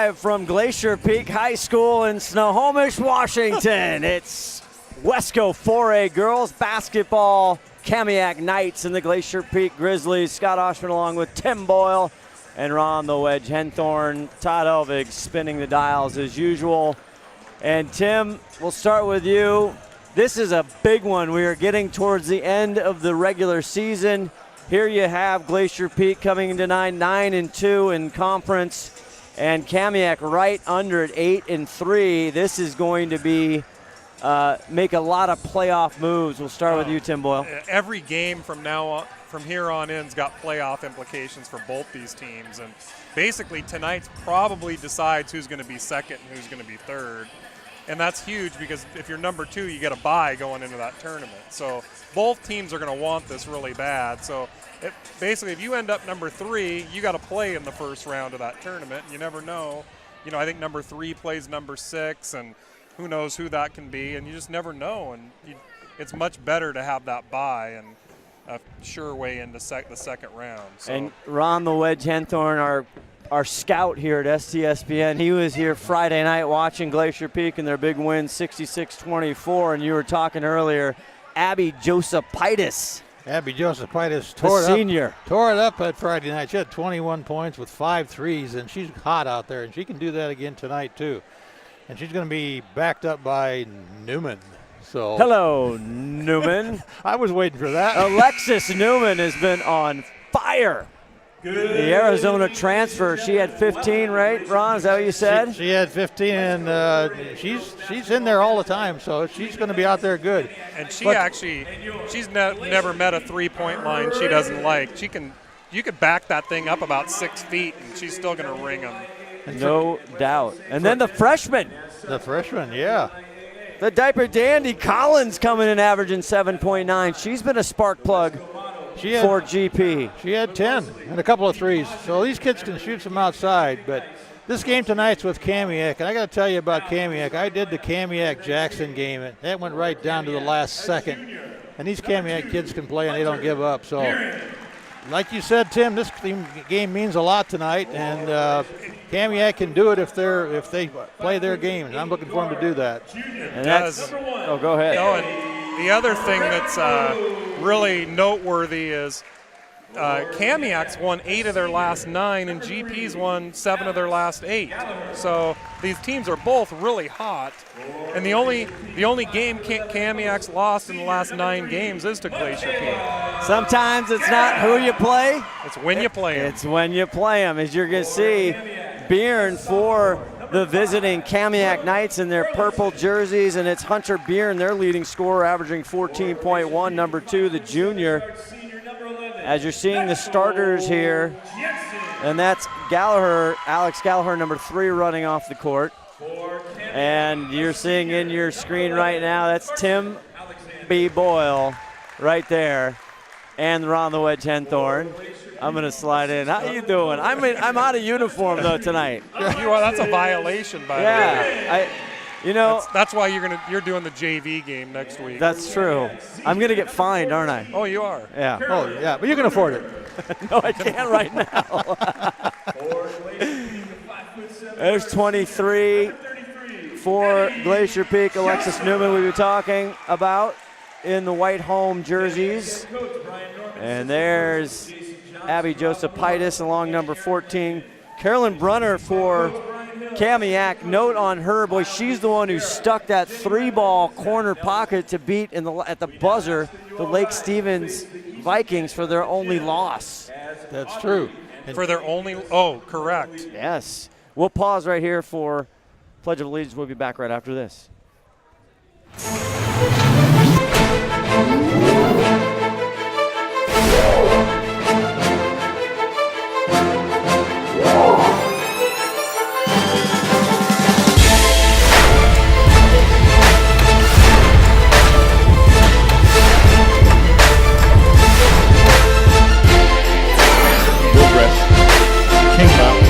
live from Glacier Peak High School in Snohomish, Washington. It's Wesco 4A girls basketball, Kamiak Knights and the Glacier Peak Grizzlies. Scott Oshman along with Tim Boyle and Ron the Wedge Henthorn. Todd Elvig spinning the dials as usual. And Tim, we'll start with you. This is a big one. We are getting towards the end of the regular season. Here you have Glacier Peak coming into 9-2 in conference, and Kamiak right under at 8-3. This is going to be make a lot of playoff moves. We'll start with you, Tim Boyle. Every game from here on in's got playoff implications for both these teams, and basically tonight's probably decides who's going to be second and who's going to be third. And that's huge because if you're number 2, you get a bye going into that tournament. So both teams are going to want this really bad. So basically, if you end up number 3, you got to play in the first round of that tournament. You never know. I think number 3 plays number 6, and who knows who that can be. And you just never know. And it's much better to have that bye and a sure way into the second round. So. And Ron the Wedge Henthorn, our scout here at STSPN, he was here Friday night watching Glacier Peak and their big win 66-24, and you were talking earlier, Abby Josephaitis. Abby Josephaitis tore it up at Friday night. She had 21 points with 5 threes, and she's hot out there, and she can do that again tonight too. And she's going to be backed up by Newman. So hello, Newman. I was waiting for that. Alexis Newman has been on fire. The Arizona transfer, she had 15, right, Ron? Is that what you said? She had 15, and she's in there all the time, so she's going to be out there good. And she's never met a three-point line she doesn't like. You could back that thing up about 6 feet, and she's still going to ring them. No doubt. And then the freshman. The freshman, yeah. The diaper dandy Collins coming in averaging 7.9. She's been a spark plug. For GP. She had 10 and a couple of threes. So these kids can shoot from outside. But this game tonight's with Kamiak. And I got to tell you about Kamiak. I did the Kamiak-Jackson game. And that went right down to the last second. And these Kamiak kids can play and they don't give up. So like you said, Tim, this game means a lot tonight. And Kamiak can do it if they play their game. And I'm looking for them to do that. And go ahead. And the other thing that's really noteworthy is Kamiak's won 8 of their last 9, and GP's won 7 of their last 8. So these teams are both really hot. And the only game Kamiak's lost in the last 9 games is to Glacier Peak. Sometimes it's not who you play. It's when you play them. It's when you play them. As you're going to see, Byrne for the visiting Kamiak Knights in their purple jerseys, and it's Hunter Byrne, their leading scorer, averaging 14.1, number 2, the junior. As you're seeing the starters here, and that's Gallagher, Alex Gallagher, number 3, running off the court. And you're seeing in your screen right now, that's Tim B. Boyle right there, and Ron the Wedge Henthorn. I'm going to slide in. How you doing? I'm out of uniform, though, tonight. That's a violation, by the way. That's why you're doing the JV game next week. That's true. I'm going to get fined, aren't I? Oh, you are? Yeah. Oh, yeah, but you can afford it. No, I can't right now. There's 23 for Glacier Peak. Alexis Newman we were talking about in the white home jerseys. And there's Abby Josephaitis along number 14. Carolyn Brunner for Kamiak. Note on her, boy, she's the one who stuck that 3-ball corner pocket to beat at the buzzer the Lake Stevens Vikings for their only loss. That's true. Correct. Yes. We'll pause right here for Pledge of Allegiance. We'll be back right after this.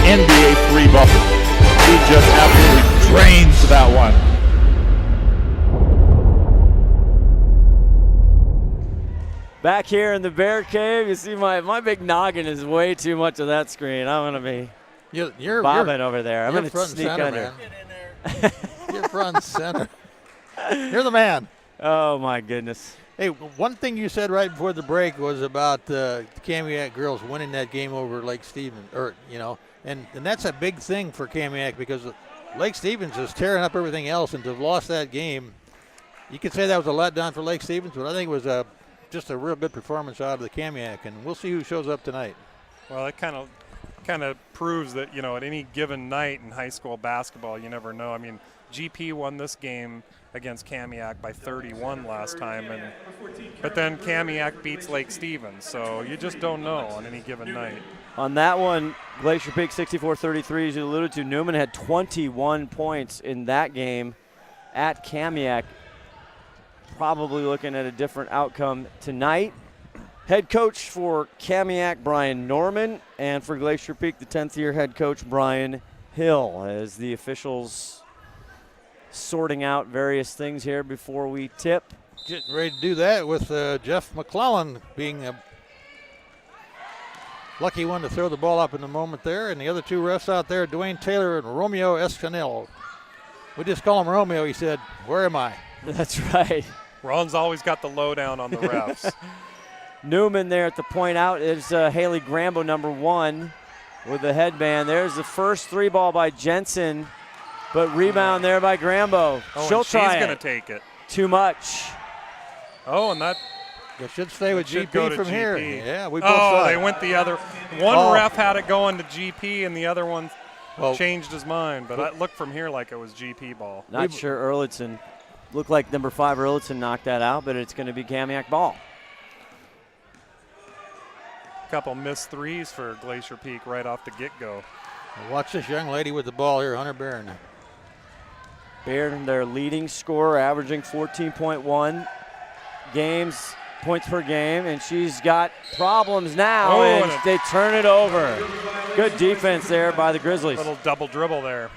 NBA free buffer. He just absolutely drains that one. Back here in the Bear Cave, you see my big noggin is way too much of that screen. I'm going to be You're bobbing over there. I'm you're going to front and sneak center, under. man. You're front and center. You're the man. Oh, my goodness. Hey, one thing you said right before the break was about the Kamiak girls winning that game over Lake Stevens, and that's a big thing for Kamiak because Lake Stevens is tearing up everything else, and to have lost that game, you could say that was a letdown for Lake Stevens, but I think it was just a real good performance out of the Kamiak, and we'll see who shows up tonight. Well, it kind of proves that, at any given night in high school basketball, you never know. I mean, GP won this game against Kamiak by 31 last time, but then Kamiak beats Lake Stevens, so you just don't know on any given night. On that one, Glacier Peak 64-33, as you alluded to, Newman had 21 points in that game at Kamiak. Probably looking at a different outcome tonight. Head coach for Kamiak, Brian Norman, and for Glacier Peak, the 10th year head coach, Brian Hill, as the officials sorting out various things here before we tip. Getting ready to do that with Jeff McClellan being a lucky one to throw the ball up in the moment there. And the other two refs out there, Dwayne Taylor and Romeo Escanel. We just call him Romeo. He said, "Where am I?" That's right. Ron's always got the lowdown on the refs. Newman there at the point out is Haley Grambo, number 1, with the headband. There's the first 3 ball by Jensen, but rebound there by Grambo. She'll try she's going to take it. Too much. Oh, and that It should stay with should GP go to from GP. here. Yeah, we both Oh, saw they it. went the other. One ref had it going to GP, and the other one changed his mind. But it looked from here like it was GP ball. Not sure Erlitzen. Looked like number 5 Erlitzen knocked that out, but it's going to be Kamiak ball. Couple missed threes for Glacier Peak right off the get-go. Watch this young lady with the ball here, Hunter Barron. Barron, their leading scorer, averaging 14.1 points per game, and she's got problems now, and they turn it over. Good defense there by the Grizzlies. Little double dribble there.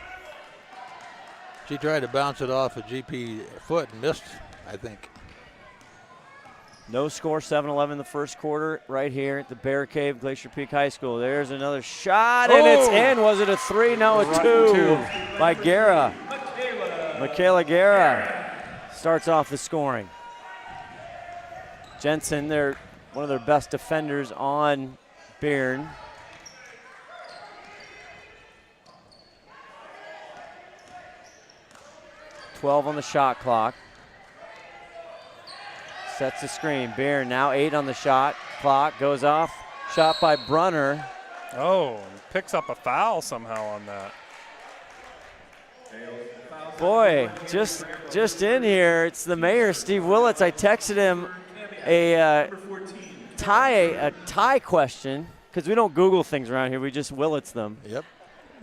She tried to bounce it off a GP foot and missed, I think. No score, 7-11 in the first quarter right here at the Bear Cave, Glacier Peak High School. There's another shot, and it's in. Was it a 3? No, a 2 by Guerra. Michaela Guerra starts off the scoring. Jensen, they're one of their best defenders on Bearn. .12 on the shot clock. Sets the screen. Bearn now 8 on the shot clock. Goes off. Shot by Brunner. Oh, picks up a foul somehow on that. Boy, just in here, it's the mayor, Steve Willits. I texted him a tie question because we don't Google things around here. We just Willits them. Yep.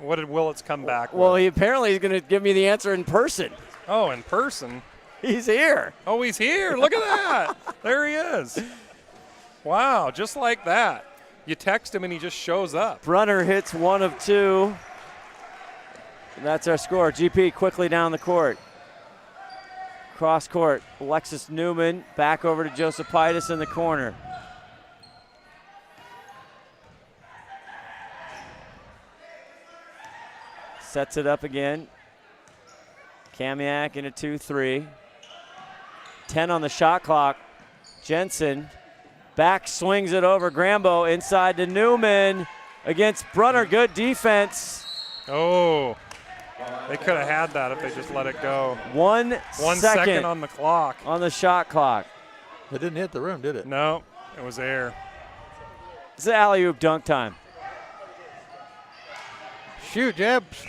What did Willits come back with? Well, he apparently is going to give me the answer in person. Oh, in person? He's here. Oh, he's here. Look at that. There he is. Wow, just like that. You text him and he just shows up. Brunner hits 1 of 2. And that's our score. GP quickly down the court. Cross court. Alexis Newman back over to Josephitis in the corner. Sets it up again. Kamiak in a 2-3. 10 on the shot clock. Jensen back swings it over. Grambo inside to Newman against Brunner. Good defense. Oh, they could have had that if they just let it go. 1 second on the clock. On the shot clock. It didn't hit the rim, did it? No, it was air. It's the alley-oop dunk time. Shoot, Jebs.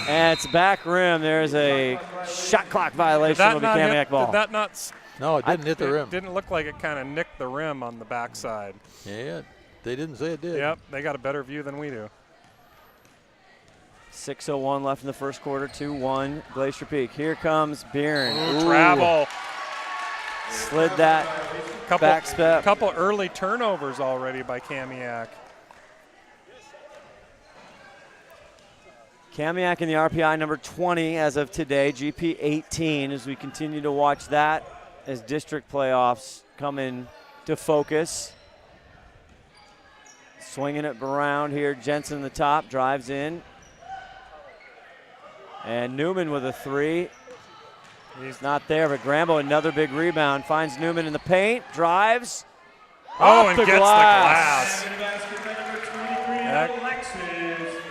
And it's back rim. There's a shot clock violation. It'll be Kamiak ball. Did that not? No, it didn't hit the rim. It didn't look like it kind of nicked the rim on the backside. Yeah, they didn't say it did. Yep, they got a better view than we do. 6:01 left in the first quarter, 2-1 Glacier Peak. Here comes Bearn. Ooh, travel. Slid that back step. Couple early turnovers already by Kamiak. Kamiak in the RPI number 20 as of today, GP 18 as we continue to watch that as district playoffs come in to focus. Swinging it around here. Jensen in the top, drives in. And Newman with a three. He's not there, but Grambo, another big rebound. Finds Newman in the paint, drives. Oh, and gets the glass.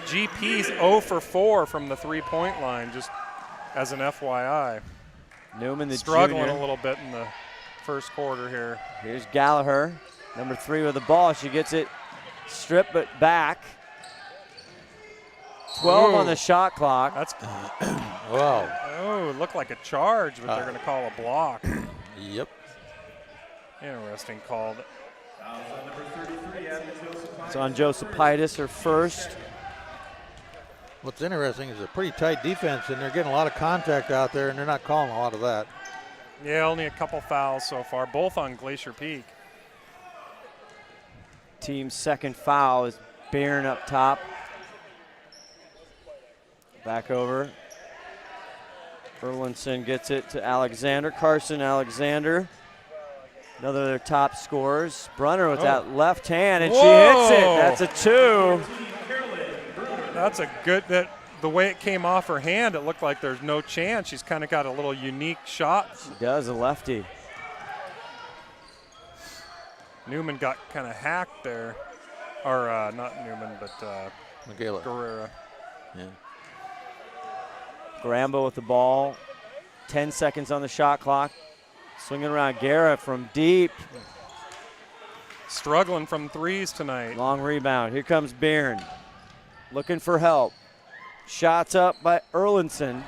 GP's 0 for 4 from the three-point line, just as an FYI. Newman, the struggling junior. a little bit in the first quarter here. Here's Gallagher, number 3 with the ball. She gets it stripped but back. 12 on the shot clock. That's Wow. Oh, it looked like a charge, but they're going to call a block. Yep. Interesting call. It's on Josephitis, her first. What's interesting is a pretty tight defense, and they're getting a lot of contact out there, and they're not calling a lot of that. Yeah, only a couple fouls so far, both on Glacier Peak. Team's second foul is Barron up top. Back over. Erlinson gets it to Alexander. Carson Alexander, another of their top scorers. Brunner with that left hand, and she hits it. That's a 2. That's a good, the way it came off her hand, it looked like there's no chance. She's kind of got a little unique shot. She does, a lefty. Newman got kind of hacked there. Or not Newman, but Miguela. Guerrera. Yeah. Grambo with the ball. 10 seconds on the shot clock. Swinging around. Guerra from deep. Struggling from threes tonight. Long rebound. Here comes Barron. Looking for help. Shots up by Erlinson.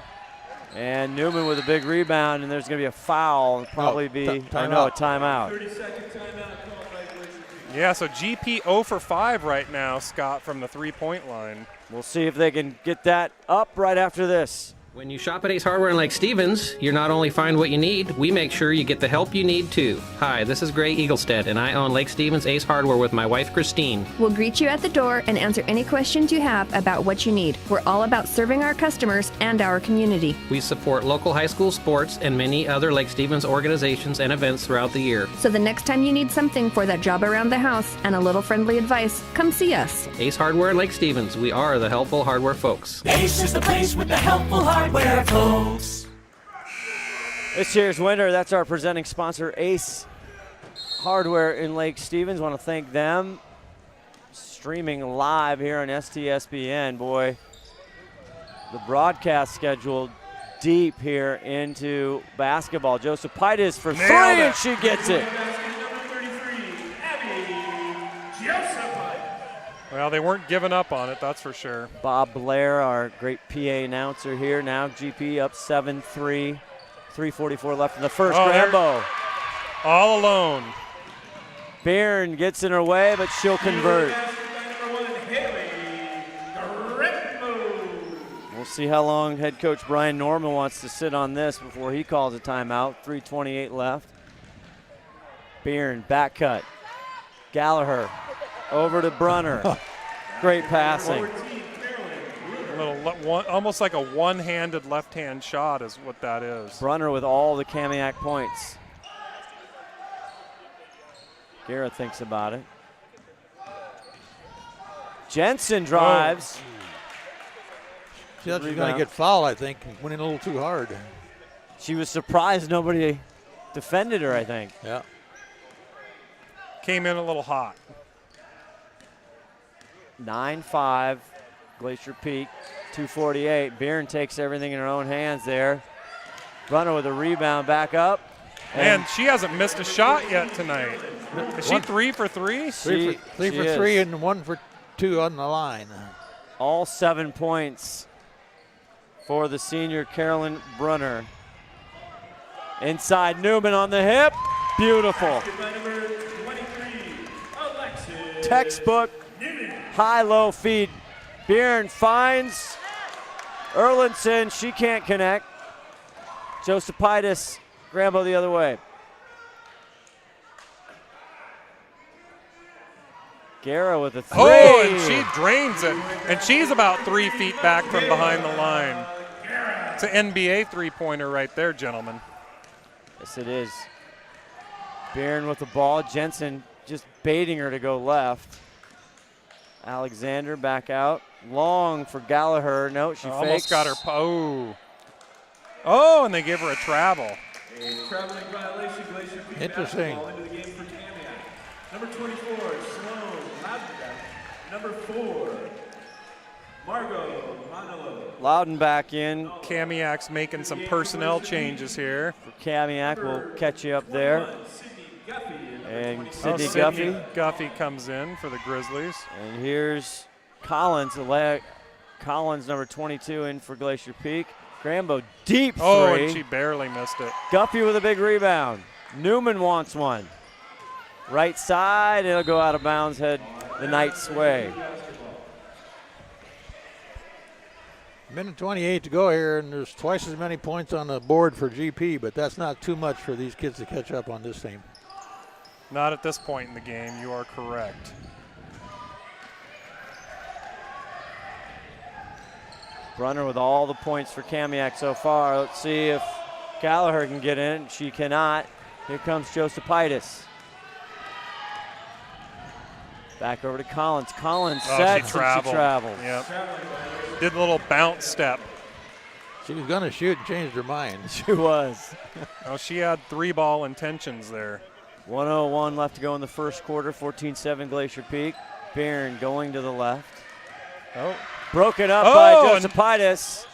And Newman with a big rebound, and there's going to be a foul. Probably be a timeout. 30-second timeout. Yeah, so GP 0 for 5 right now, Scott, from the three-point line. We'll see if they can get that up right after this. When you shop at Ace Hardware in Lake Stevens, you not only find what you need, we make sure you get the help you need too. Hi, this is Gray Eaglestead, and I own Lake Stevens Ace Hardware with my wife Christine. We'll greet you at the door and answer any questions you have about what you need. We're all about serving our customers and our community. We support local high school sports and many other Lake Stevens organizations and events throughout the year. So the next time you need something for that job around the house and a little friendly advice, come see us. Ace Hardware in Lake Stevens, we are the helpful hardware folks. Ace is the place with the helpful hardware folks. This year's winner, that's our presenting sponsor, Ace Hardware in Lake Stevens. Want to thank them. Streaming live here on STSPN. Boy, the broadcast schedule deep here into basketball. Josephitis for three, and she gets it. Well, they weren't giving up on it, that's for sure. Bob Blair, our great PA announcer here. Now GP up 7-3. 3:44 left in the first. Grambo. All alone. Barron gets in her way, but she'll convert. We'll see how long head coach Brian Norman wants to sit on this before he calls a timeout. 3:28 left. Barron, back cut. Gallagher over to Brunner. Great passing. Almost like a one-handed left-hand shot is what that is. Brunner with all the Kamiak points. Garrett thinks about it. Jensen drives. She's going to get fouled, I think. Went in a little too hard. She was surprised nobody defended her, I think. Yeah. Came in a little hot. 9-5, Glacier Peak, 2:48. Barron takes everything in her own hands there. Brunner with a rebound back up. And she hasn't missed a shot yet tonight. Is she 3 for 3? Three for three and 1 for 2 on the line. All 7 points for the senior Carolyn Brunner. Inside Newman on the hip. Beautiful. Textbook high-low feed. Barron finds Erlinson. She can't connect. Josephitis, Grambo the other way. Guerra with a three. Oh, and she drains it. And she's about 3 feet back from behind the line. It's an NBA three-pointer right there, gentlemen. Yes, it is. Barron with the ball. Jensen just baiting her to go left. Alexander back out. Long for Gallagher. No, she Almost fakes. got her. Oh, and they gave her a travel. A traveling violation, Glacier Peak Interesting. basketball into the game for Kamiak. Number 24, Sloan Loudenback. Number 4, Margot Manolo. Loudon back in. Kamiak's making some personnel changes here. Kamiak will catch you up there. Sydney Guffey. And Sydney Sydney Guffey. Guffey comes in for the Grizzlies. And here's Collins. Collins, number 22, in for Glacier Peak. Grambo, deep three. Oh, and she barely missed it. Guffey with a big rebound. Newman wants one. Right side, it'll go out of bounds, head the Knights' way. Minute 28 to go here, and there's twice as many points on the board for GP, but that's not too much for these kids to catch up on this team. Not at this point in the game, you are correct. Brunner with all the points for Kamiak so far. Let's see if Gallagher can get in. She cannot. Here comes Josephitis. Back over to Collins. Collins sets She and she travels. Yep. Did a little bounce step. She was going to shoot and changed her mind. She was. Oh, she had 3-ball intentions there. 1:01 left to go in the first quarter. 14-7 Glacier Peak. Barron going to the left. Oh. Broken up by and- Josephitis.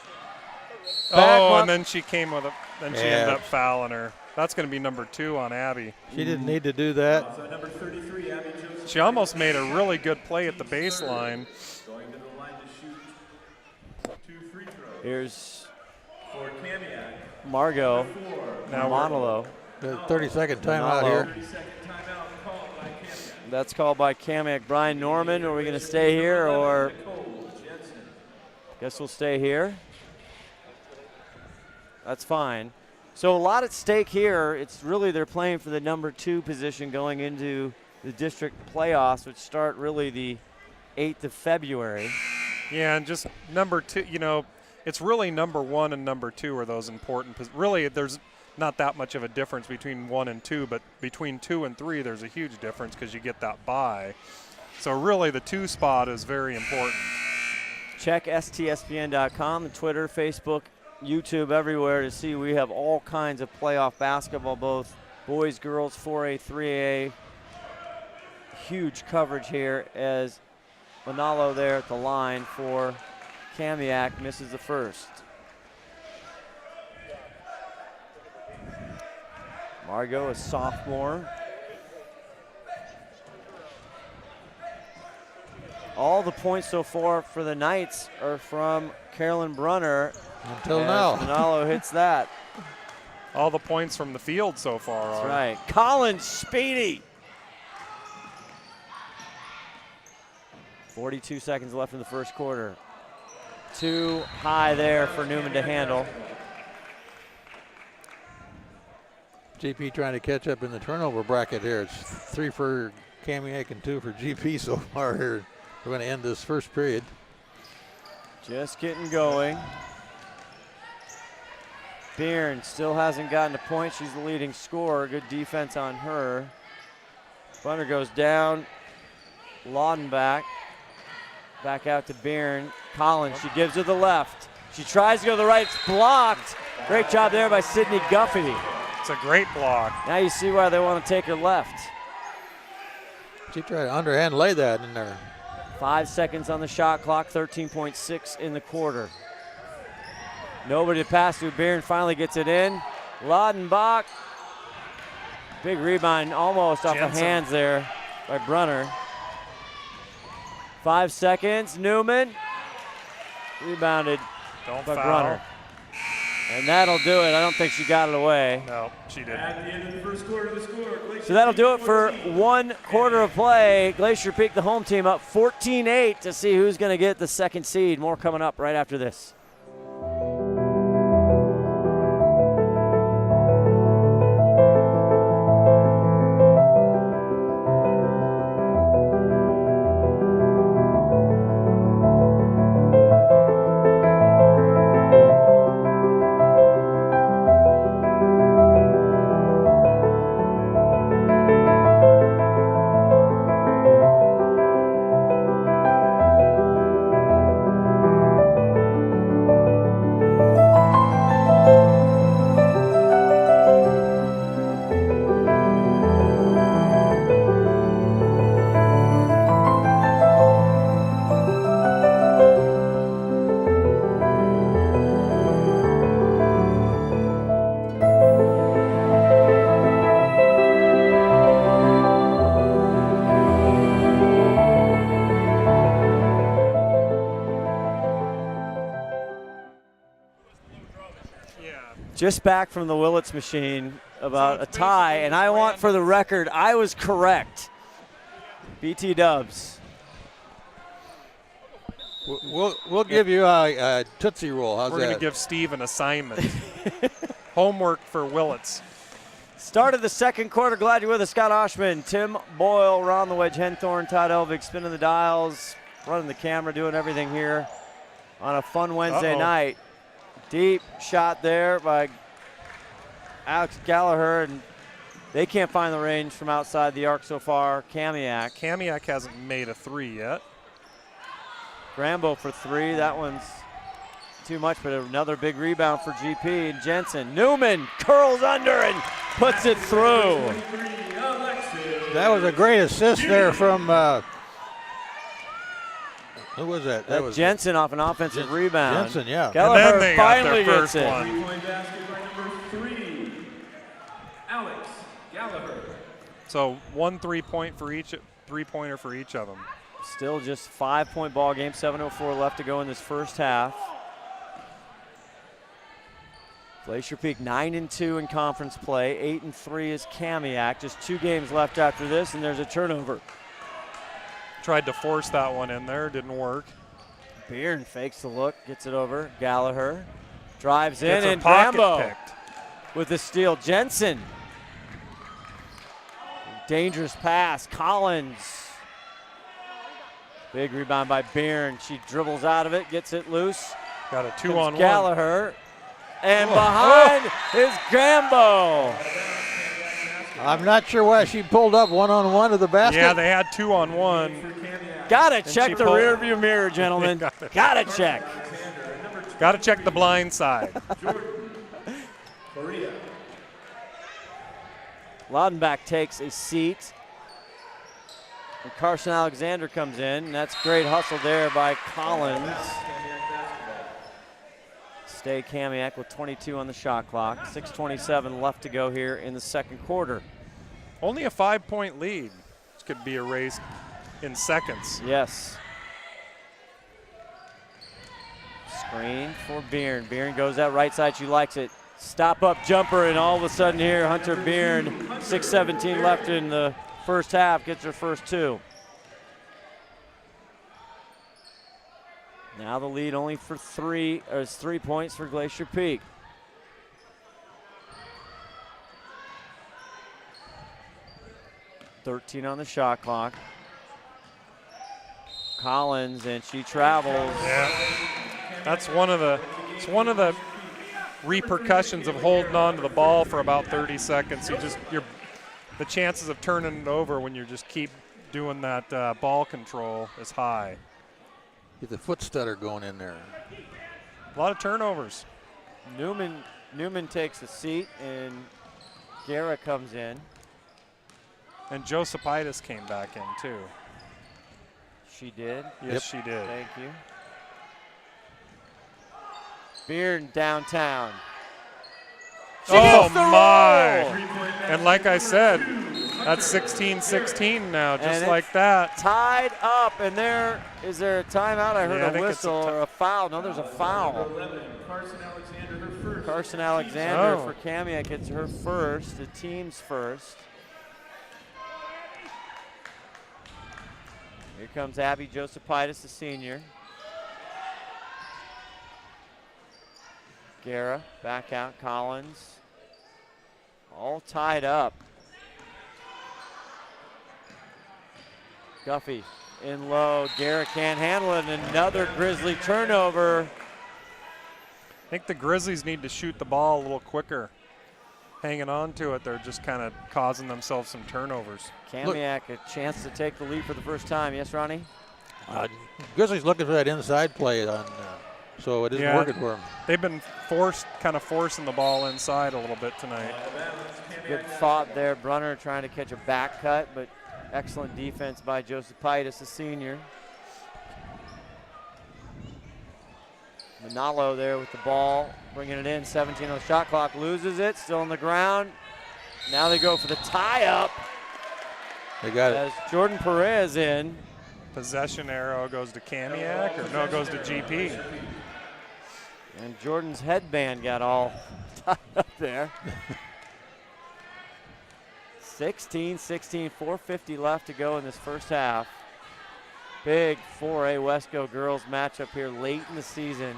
And then she came with she Yeah. ended up fouling her. That's going to be number 2 on Abby. She didn't need to do that. So number 33, Abby Joseph. She almost made a really good play at the baseline. Going to the line to shoot 2 free throws. Here's For Kamiak. Margot Now Monolo. The 30-second timeout here. 30-second timeout called by Kamiak. That's called by Kamiak. Brian Norman, are we going to stay here or? Guess we'll stay here. That's fine. So a lot at stake here. It's really they're playing for the number 2 position going into the district playoffs, which start really the 8th of February. Yeah, and just number 2, it's really number 1 and number 2 are those important. Really, there's not that much of a difference between 1 and 2, but between 2 and 3, there's a huge difference because you get that bye. So really, the 2 spot is very important. Check STSPN.com, Twitter, Facebook, YouTube, everywhere to see we have all kinds of playoff basketball, both boys, girls, 4A, 3A. Huge coverage here as Manalo there at the line for Kamiak misses the first. Margot, a sophomore. All the points so far for the Knights are from Carolyn Brunner. Until now. Manalo hits that. All the points from the field so far That's are. right. Collins, speedy. 42 seconds left in the first quarter. Too high there for Newman to handle. GP trying to catch up in the turnover bracket here. It's 3 for Kamiak and 2 for GP so far here. We're going to end this first period. Just getting going. Byrne still hasn't gotten a point. She's the leading scorer. Good defense on her. Brunner goes down. Lawden back. Back out to Byrne. Collins, she gives to the left. She tries to go to the right. It's blocked. Great job there by Sydney Guffey. It's a great block. Now you see why they want to take her left. She tried to underhand lay that in there. 5 seconds on the shot clock, 13.6 in the quarter. Nobody to pass to. Byrne finally gets it in. Laudenbach. Big rebound almost off the hands there by Brunner. 5 seconds. Newman. Rebounded Don't by foul. Brunner. And that'll do it. I don't think she got it away. No, she didn't. At the end of the first quarter, the score. Glacier So that'll Peak do it for 14. 1 quarter of play. Glacier Peak, the home team, up 14-8 to see who's going to get the second seed. More coming up right after this. Just back from the Willits machine about a tie, and I want for the record, I was correct. BT Dubs. We'll give you a Tootsie Roll. How's We're that? going to give Steve an assignment. Homework for Willits. Start of the second quarter. Glad you're with us. Scott Oshman, Tim Boyle, Ron the Wedge, Henthorne, Todd Elvig spinning the dials, running the camera, doing everything here on a fun Wednesday night. Deep shot there by Alex Gallagher, and they can't find the range from outside the arc so far. Kamiak hasn't made a three yet. Grambo for three. That one's too much, but another big rebound for GP. And Jensen. Newman curls under and puts it through. That was a great assist there from who was that? That was Jensen off an offensive rebound. Jensen, yeah. Gallagher and then they finally got their gets first it. one. 3-point basket by number 3, Alex Gallagher. So 1 3-point for each, 3-pointer for each of them. Still just 5-point ball game. 7:04 left to go in this first half. Glacier Peak 9-2 in conference play. 8-3 is Kamiak. Just 2 games left after this, and there's a turnover. Tried to force that one in there, didn't work. Beard fakes the look, gets it over. Gallagher drives in, Gets her and pocket Grambo picked. with the steal. Jensen. Dangerous pass. Collins. Big rebound by Beard. She dribbles out of it, gets it loose. Got a 2-on-1. Gallagher. And behind is Grambo. I'm not sure why she pulled up one-on-one to the basket. Yeah, they had 2-on-1. Gotta she check the pulled- rear view mirror, gentlemen. Gotta check. Got to check the blind side. Laudenbach takes a seat. And Carson Alexander comes in, and that's great hustle there by Collins. Stay Kamiak with 22 on the shot clock. 6:27 left to go here in the second quarter. Only a 5-point lead. This could be erased in seconds. Yes. Screen for Beard. Beard goes that right side. She likes it. Stop up jumper, and all of a sudden here, Hunter Beard, 6:17 left in the first half, gets her first 2. Now the lead only for 3 points for Glacier Peak. .13 on the shot clock. Collins, and she travels. Yeah, that's one of the repercussions of holding on to the ball for about 30 seconds. The chances of turning it over when you just keep doing that ball control is high. Get the foot stutter going in there. A lot of turnovers. Newman takes a seat, and Guerra comes in. And Josephitis came back in too. She did. Yes, she did. Thank you. Beard downtown. She gets the my! roll! And like I said, that's 16-16 now, just And like it's that. Tied up, and is there a timeout? I heard Yeah, I a think it's whistle or a foul. No, there's a foul. 11, Carson Alexander, her first. Carson Alexander Oh. for Kamiak gets her first, the team's first. Here comes Abby Josephitis, the senior. Guerra back out, Collins. All tied up. Guffey in low. Guerra can't handle it. And another Grizzly turnover. I think the Grizzlies need to shoot the ball a little quicker. Hanging on to it, they're just kind of causing themselves some turnovers. Kamiak a chance to take the lead for the first time. Yes, Ronnie? Grizzlies looking for that inside play on, so it isn't working for them. They've been kind of forcing the ball inside a little bit tonight. Good thought there. Brunner trying to catch a back cut, but excellent defense by Josephitis, the senior. Manalo there with the ball, bringing it in. 17 on the shot clock, loses it, still on the ground. Now they go for the tie-up. They got it. As Jordan Perez in. Possession arrow goes to Kamiak, or no, it goes to GP. And Jordan's headband got all tied up there. 16-16, 4:50 left to go in this first half. Big 4A Wesco girls matchup here late in the season.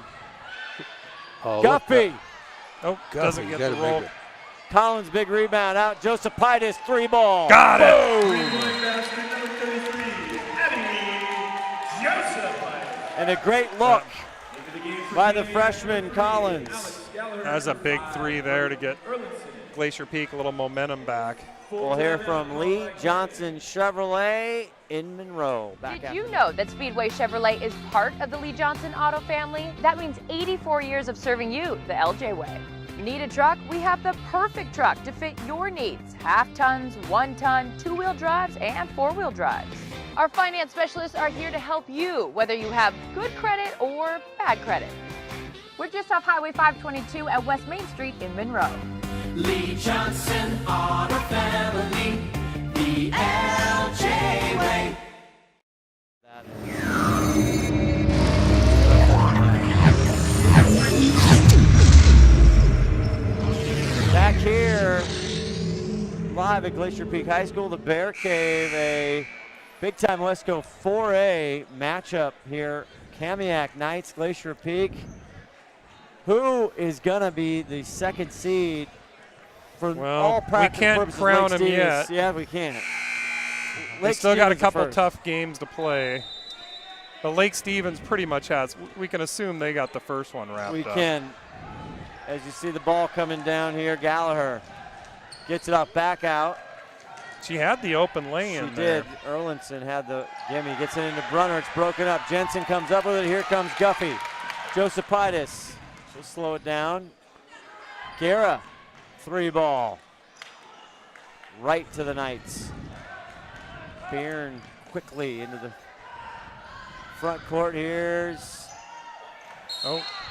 Oh, Guffey. Oh, doesn't get the roll. Collins, big rebound out. Josepitis, 3-ball. Got it. Three-point basket number 33, Abby Joseph. And a great look by the freshman Collins. That's a big three there to get Glacier Peak a little momentum back. We'll hear from Lee Johnson Chevrolet in Monroe. Did you know that Speedway Chevrolet is part of the Lee Johnson Auto family? That means 84 years of serving you the LJ way. Need a truck? We have the perfect truck to fit your needs. Half tons, 1 ton, 2-wheel drives, and 4-wheel drives. Our finance specialists are here to help you, whether you have good credit or bad credit. We're just off Highway 522 at West Main Street in Monroe. Lee Johnson Auto Family, the LJ way. Back here, live at Glacier Peak High School, the Bear Cave, a big-time Wesco 4A matchup here. Kamiak Knights, Glacier Peak. Who is going to be the second seed for all practical purposes? We can't crown Lake him Stevens. yet. Yeah, we can't. They still got a couple tough games to play. But Lake Stevens pretty much has. We can assume they got the first one wrapped up. We can. As you see the ball coming down here, Gallagher gets it up, back out. She had the open lane there. She did. Erlinson had the gimme, gets it into Brunner. It's broken up. Jensen comes up with it. Here comes Guffey. Josepitis. She'll slow it down. Guerra, 3-ball. Right to the Knights. Byrne quickly into the front court. Here's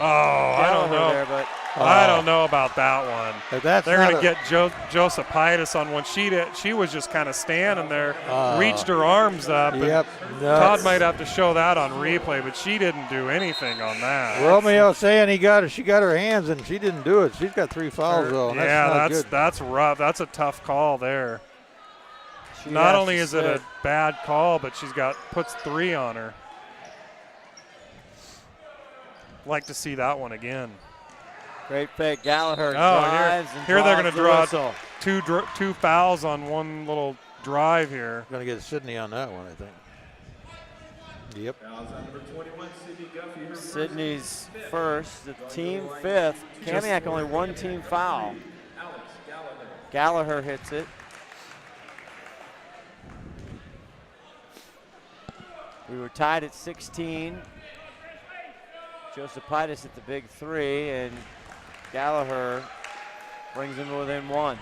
I don't know. There, but I don't know about that one. That's They're going to get Josepitis on one. She was just kind of standing there, reached her arms up. Yep. Todd might have to show that on replay, but she didn't do anything on that. Romeo saying she got her hands and she didn't do it. She's got 3 fouls though. Yeah, that's that's rough. That's a tough call there. Not only is it a bad call, but puts 3 on her. Like to see that one again. Great fake. Gallagher drives and here they're going to draw whistle. two fouls on one little drive here. Going to get Sydney on that one, I think. Yep. Number 21, Sydney Guffey, her Sydney's first, the team 5th. Kamiak only 1 team foul. Alex Gallagher hits it. We were tied at 16. Josepitis at the big 3, and Gallagher brings him within 1.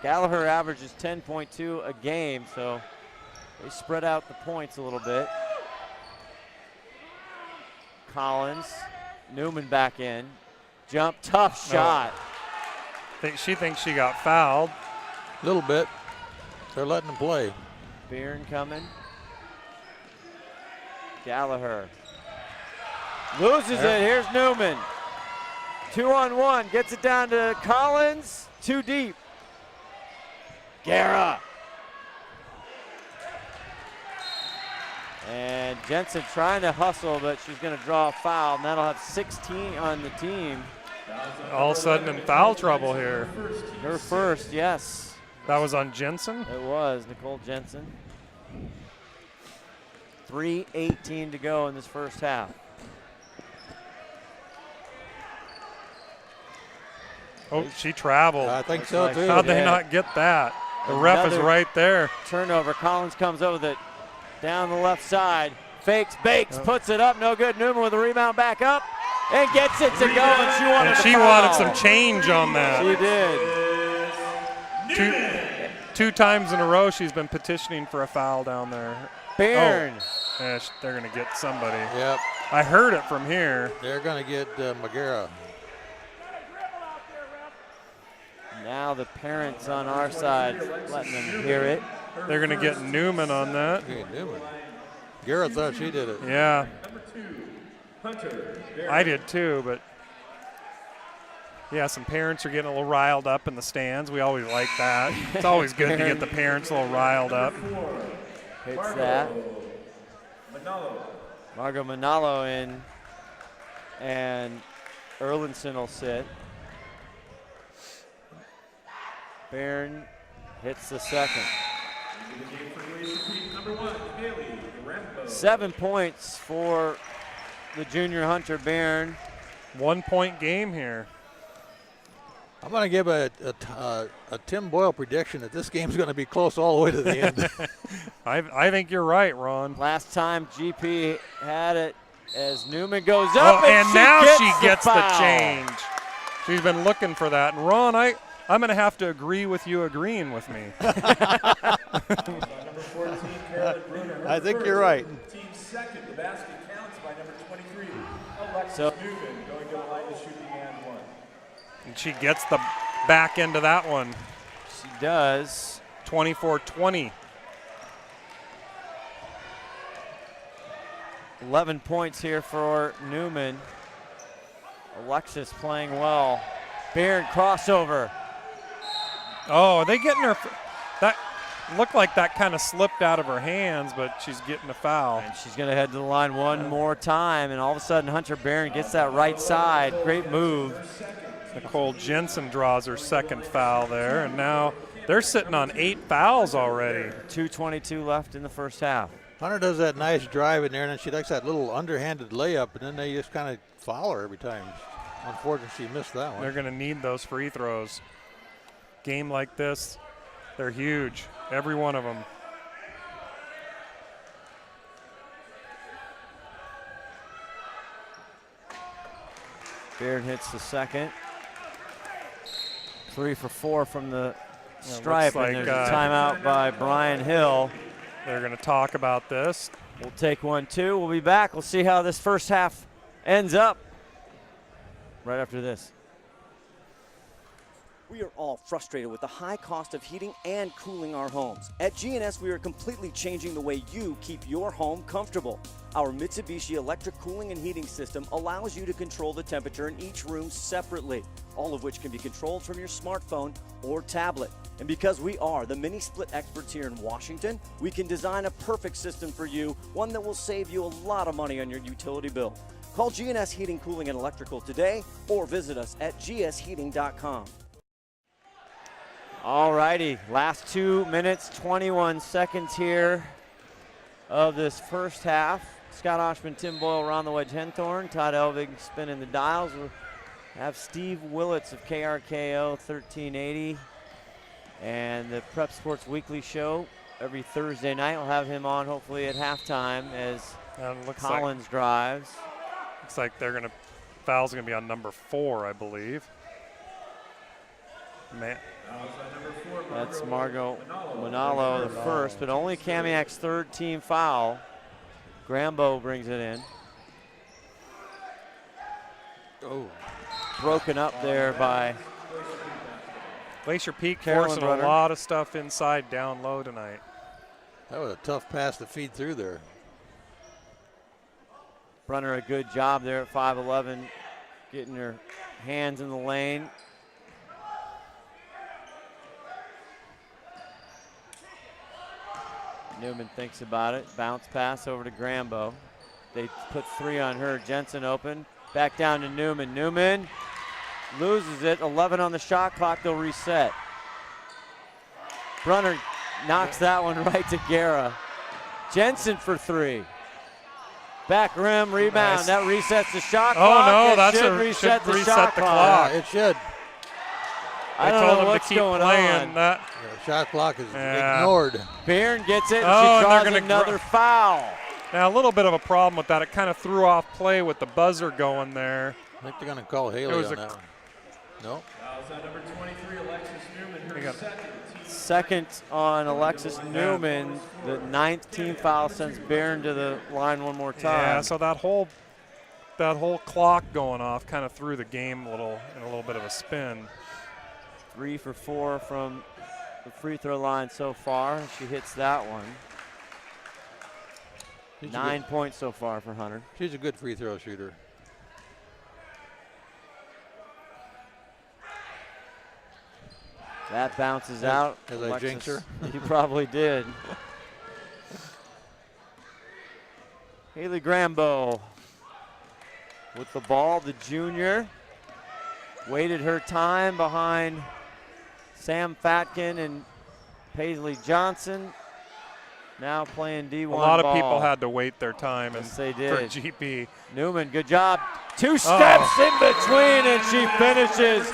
Gallagher averages 10.2 a game, so they spread out the points a little bit. Collins, Newman back in. Jump, tough shot. She thinks she got fouled. A little bit. They're letting them play. Byrne coming. Gallagher. Loses it. Here's Newman. 2-on-1. Gets it down to Collins. Too deep. Guerra. And Jensen trying to hustle, but she's going to draw a foul, and that'll have 16 on the team. All of a sudden in foul trouble here. Her first, yes. That was on Jensen? It was, Nicole Jensen. 3:18 to go in this first half. Oh, she traveled. I think so, too. How'd they not get that? The ref is right there. Turnover. Collins comes up with it down the left side. Fakes, bakes, puts it up. No good. Newman with the rebound back up and gets it to go. And she wanted some change on that. She did. Two times in a row she's been petitioning for a foul down there. Byrne. Yeah, they're going to get somebody. Yep. I heard it from here. They're going to get Magera. Now the parents on our side letting them hear it. They're going to get Newman on that. Okay, Newman. Garrett thought she did it. Yeah. Hunter. Barron. I did too, but yeah, some parents are getting a little riled up in the stands. We always like that. It's always good to get the parents a little riled up. Hits that. Manalo. Margot Manalo in, and Erlinson will sit. Barron hits the second. Number 1, Haley Rambo. 7 points for the junior Hunter Barron. 1 point game here. I'm going to give a Tim Boyle prediction that this game's going to be close all the way to the end. I think you're right, Ron. Last time GP had it as Newman goes up, and now she gets the foul. change. She's been looking for that. And Ron, I'm going to have to agree with you agreeing with me. Number 14, Carolyn Bruner. I think you're right. Team second. The basket counts by number 23, Alexis So- Newman, going to the line to shoot the and one. And she gets the back end of that one. She does. 24-20. 11 points here for Newman. Alexis playing well. Barron crossover. Oh, are they getting her? That looked like that kind of slipped out of her hands, but she's getting a foul. And she's going to head to the line one more time, and all of a sudden Hunter Barron gets that right side. Great move. Nicole Jensen draws her second foul there, and now they're sitting on 8 fouls already. 2:22 left in the first half. Hunter does that nice drive in there, and then she likes that little underhanded layup, and then they just kind of foul her every time. Unfortunately, she missed that one. They're going to need those free throws. Game like this, they're huge, every one of them. Barron hits the second. 3 for 4 from the stripe, like, and there's a timeout by Brian Hill. They're going to talk about this. We'll take 1-2. We'll be back. We'll see how this first half ends up right after this. We are all frustrated with the high cost of heating and cooling our homes. At GNS, we are completely changing the way you keep your home comfortable. Our Mitsubishi electric cooling and heating system allows you to control the temperature in each room separately, all of which can be controlled from your smartphone or tablet. And because we are the mini split experts here in Washington, we can design a perfect system for you, one that will save you a lot of money on your utility bill. Call GNS Heating, Cooling, and Electrical today or visit us at gsheating.com. All righty, last 2 minutes, 21 seconds here of this first half. Scott Oshman, Tim Boyle, Ron the Wedge Henthorn, Todd Elvig spinning the dials. We'll have Steve Willits of KRKO 1380 and the Prep Sports Weekly Show every Thursday night. We'll have him on hopefully at halftime as Collins drives. Looks like they're going to, foul's going to be on number 4, I believe. Man. That's Margot Manalo, the first, but only Kamiak's third team foul. Grambo brings it in. Oh. Broken up there by Glacier Peak Carolyn forcing Brunner. a lot of stuff inside down low tonight. That was a tough pass to feed through there. Brunner a good job there at 5'11", getting her hands in the lane. Newman thinks about it. Bounce pass over to Grambo. They put 3 on her. Jensen open. Back down to Newman. Newman loses it. 11 on the shot clock. They'll reset. Brunner knocks that one right to Guerra. Jensen for 3. Back rim rebound. Nice. That resets the shot Oh, clock. no, It that's should a- reset should the reset shot the clock. Yeah, it should. I don't told know him what's to keep going playing. on. That, The shot clock is Yeah. ignored. Barron gets it, and Oh, she and they're draws gonna another foul. now, a little bit of a problem with that. It kind of threw off play with the buzzer going there. I think they're going to call Haley was on a- that one. No. Fouls on number 23, Alexis Newman, her got- second. Second on Alexis Newman. The 9th team foul sends Barron to the line one more time. Yeah, so that whole clock going off kind of threw the game in a little bit of a spin. 3 for 4 from the free throw line so far. She hits that one. 9 points so far for Hunter. She's a good free throw shooter. That bounces out. As I jinx her? You probably did. Haley Grambo with the ball, the junior. Waited her time behind Sam Fatkin and Paisley Johnson. Now playing D1 A lot ball. of people had to wait their time Yes, they for did. GP. Newman, good job. 2 steps in between, and she finishes.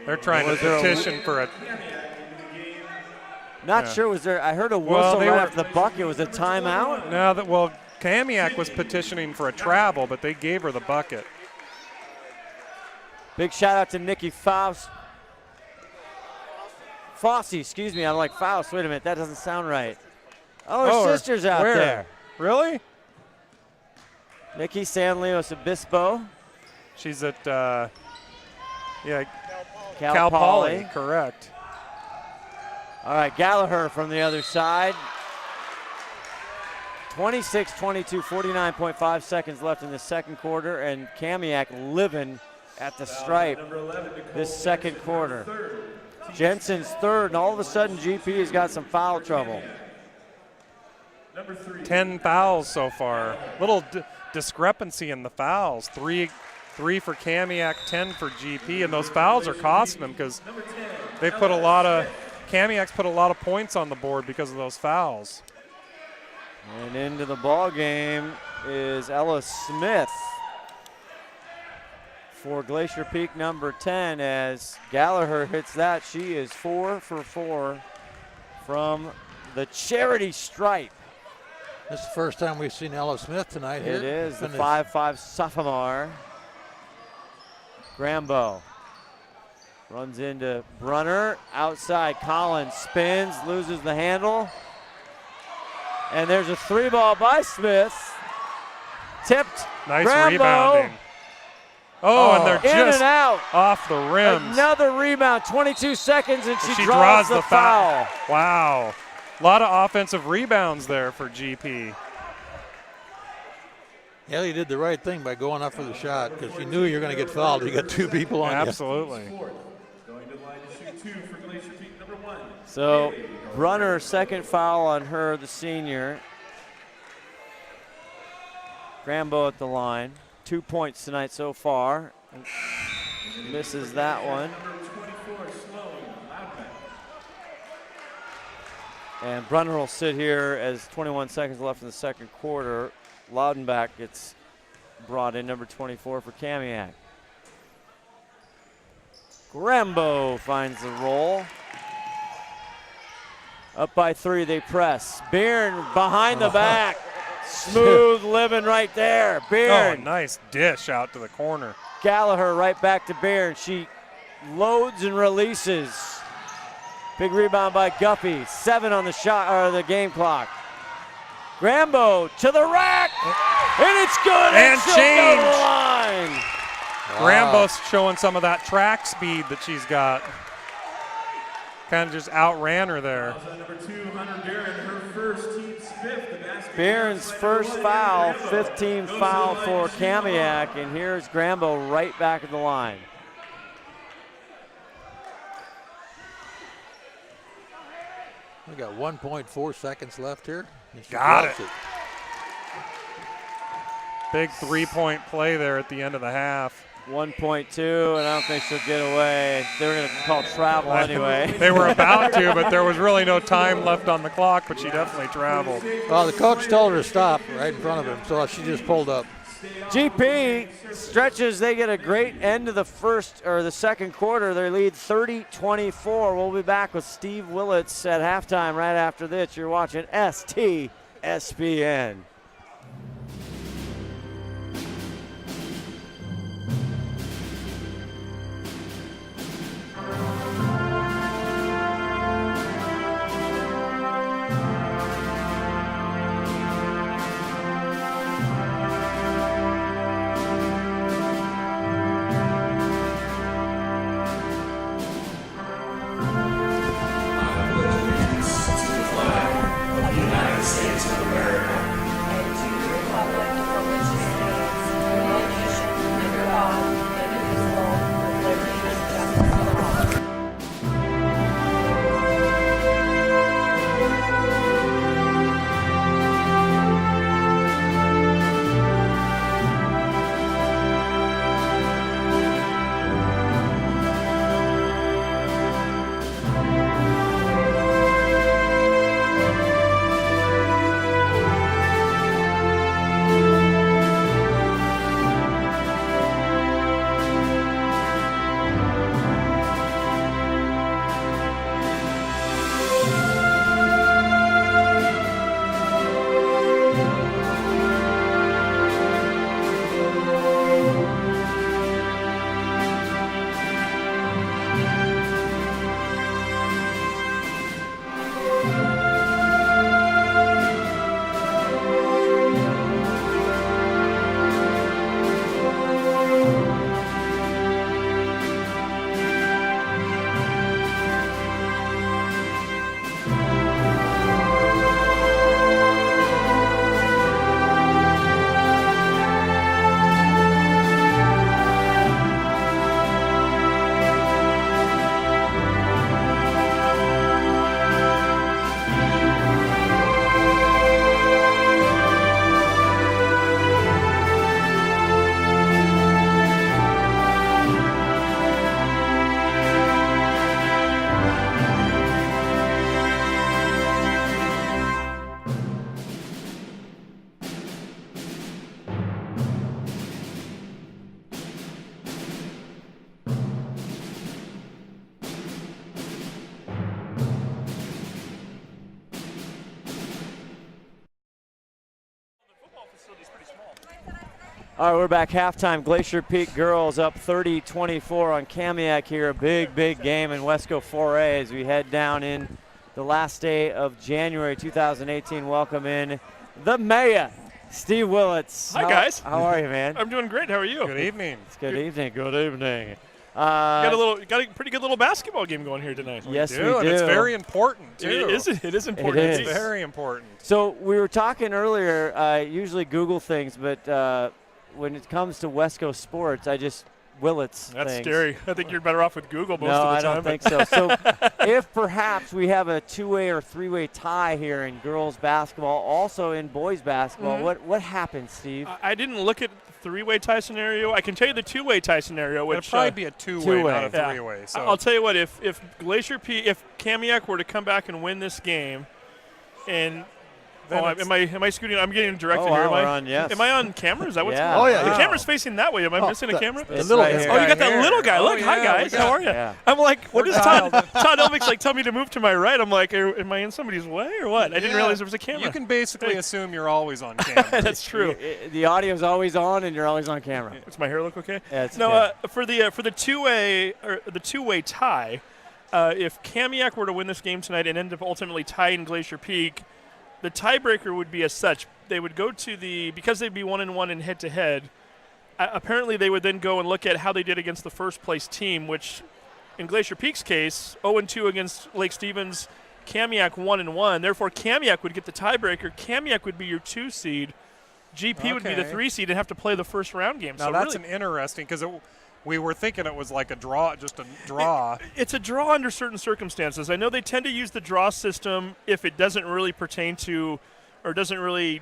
They're trying to petition for a. Not sure, was there, I heard a whistle right after the bucket. Was it timeout? No, Kamiak was petitioning for a travel, but they gave her the bucket. Big shout out to Nikki Fosse, excuse me. I'm like Faust. Wait a minute, that doesn't sound right. Oh, her sister's out where? there. Really? Nikki San Luis Obispo. She's at Cal Poly. Correct. All right, Gallagher from the other side. 26-22, 49.5 seconds left in the second quarter, and Kamiak living at the stripe this second quarter. Jensen's third, and all of a sudden GP has got some foul trouble. 10 fouls so far. Little discrepancy in the fouls. Three for Kamiak, 10 for GP, and those fouls are costing them because they put Kamiak's put a lot of points on the board because of those fouls. And into the ball game is Ella Smith for Glacier Peak number 10. As Gallagher hits that, she is 4 for 4 from the charity stripe. This is the first time we've seen Ella Smith tonight. It is the 5'5" sophomore. Grambo runs into Brunner. Outside, Collins spins, loses the handle. And there's a 3-ball by Smith. Tipped. Nice Grambo. rebounding. Oh, and they're in just and out. off the rims. Another rebound, 22 seconds, and she draws the foul. Wow. A lot of offensive rebounds there for GP. Ellie did the right thing by going up for the shot because she knew you were going to get fouled. You got 2 people on you. Absolutely. Going to the line to shoot 2 for Glacier Peak number 1. So Brunner, second foul on her, the senior. Grambo at the line. 2 points tonight so far. Misses that one. And Brunner will sit here as 21 seconds left in the second quarter. Loudenbach gets brought in, number 24 for Kamiak. Grambo finds the roll. Up by 3, they press. Beirne behind the back. Smooth living right there. Beirne. Oh, nice dish out to the corner. Gallagher right back to Beirne. She loads and releases. Big rebound by Guffey. 7 on the shot or the game clock. Grambo to the rack, and it's good. And she'll change. go to the line. Grambo's showing some of that track speed that she's got. Kind of just outran her there. Number 2, Hunter Beirne, her first, team's 5th. The basket. Beirne's first foul, 15 foul for Kamiak, and here's Grambo right back at the line. We got 1.4 seconds left here. Got it. Big 3-point play there at the end of the half. 1.2, and I don't think she'll get away. They were going to call travel anyway. They were about to, but there was really no time left on the clock, but she definitely traveled. Well, the coach told her to stop right in front of him, so she just pulled up. GP stretches. They get a great end of the the second quarter. They lead 30-24. We'll be back with Steve Willits at halftime right after this. You're watching STSPN. All right, we're back halftime. Glacier Peak girls up 30-24 on Kamiak here. A big, big game in Wesco 4A as we head down in the last day of January 2018. Welcome in the mayor, Steve Willits. Hi, guys. How are you, man? I'm doing great. How are you? Good evening. It's good evening. Good evening. Got a pretty good little basketball game going here tonight. Yes, we And do. it's very important, too. It is important. It It's is. very important. So we were talking earlier, I usually Google things, but when it comes to Wesco sports, I just Willits That's things. scary. I think you're better off with Google most No, of I the time. don't think so. So if perhaps we have a two-way or three-way tie here in girls basketball, also in boys basketball, what happens, Steve? I didn't look at the three-way tie scenario. I can tell you the two-way tie scenario, which It'd probably be a two-way, not a yeah. three-way. So I'll tell you what, if if Kamiak were to come back and win this game, and Then am I scooting? I'm getting directed Oh, here. wow, Am I we're on, yes. Am I on camera? Is that what's Yeah. going on? Oh, yeah. The camera's facing that way. Am I missing a camera? It's little right guy. here. Oh, you got that Here. little guy. Oh, Look, hi yeah, guys. we got- How are you? Yeah. I'm like, what We're does Todd Elvick's like? Tell me to move to my right. I'm like, am I in somebody's way or what? I didn't realize there was a camera. You can basically assume you're always on camera. That's true. The audio's always on, and you're always on camera. Does my hair look okay? Yeah, it's no, okay. for the two-way tie, if Kamiak were to win this game tonight and end up ultimately tying Glacier Peak, the tiebreaker would be as such. They would go to because they'd be 1-1 in head-to-head. Apparently, they would then go and look at how they did against the first-place team, which, in Glacier Peak's case, 0-2 against Lake Stevens. Kamiak 1-1. Therefore, Kamiak would get the tiebreaker. Kamiak would be your 2 seed. GP would be the 3 seed and have to play the first round game. Now so that's really, an interesting because we were thinking it was like a draw, just a draw. It's a draw under certain circumstances. I know they tend to use the draw system if it doesn't really pertain to or doesn't really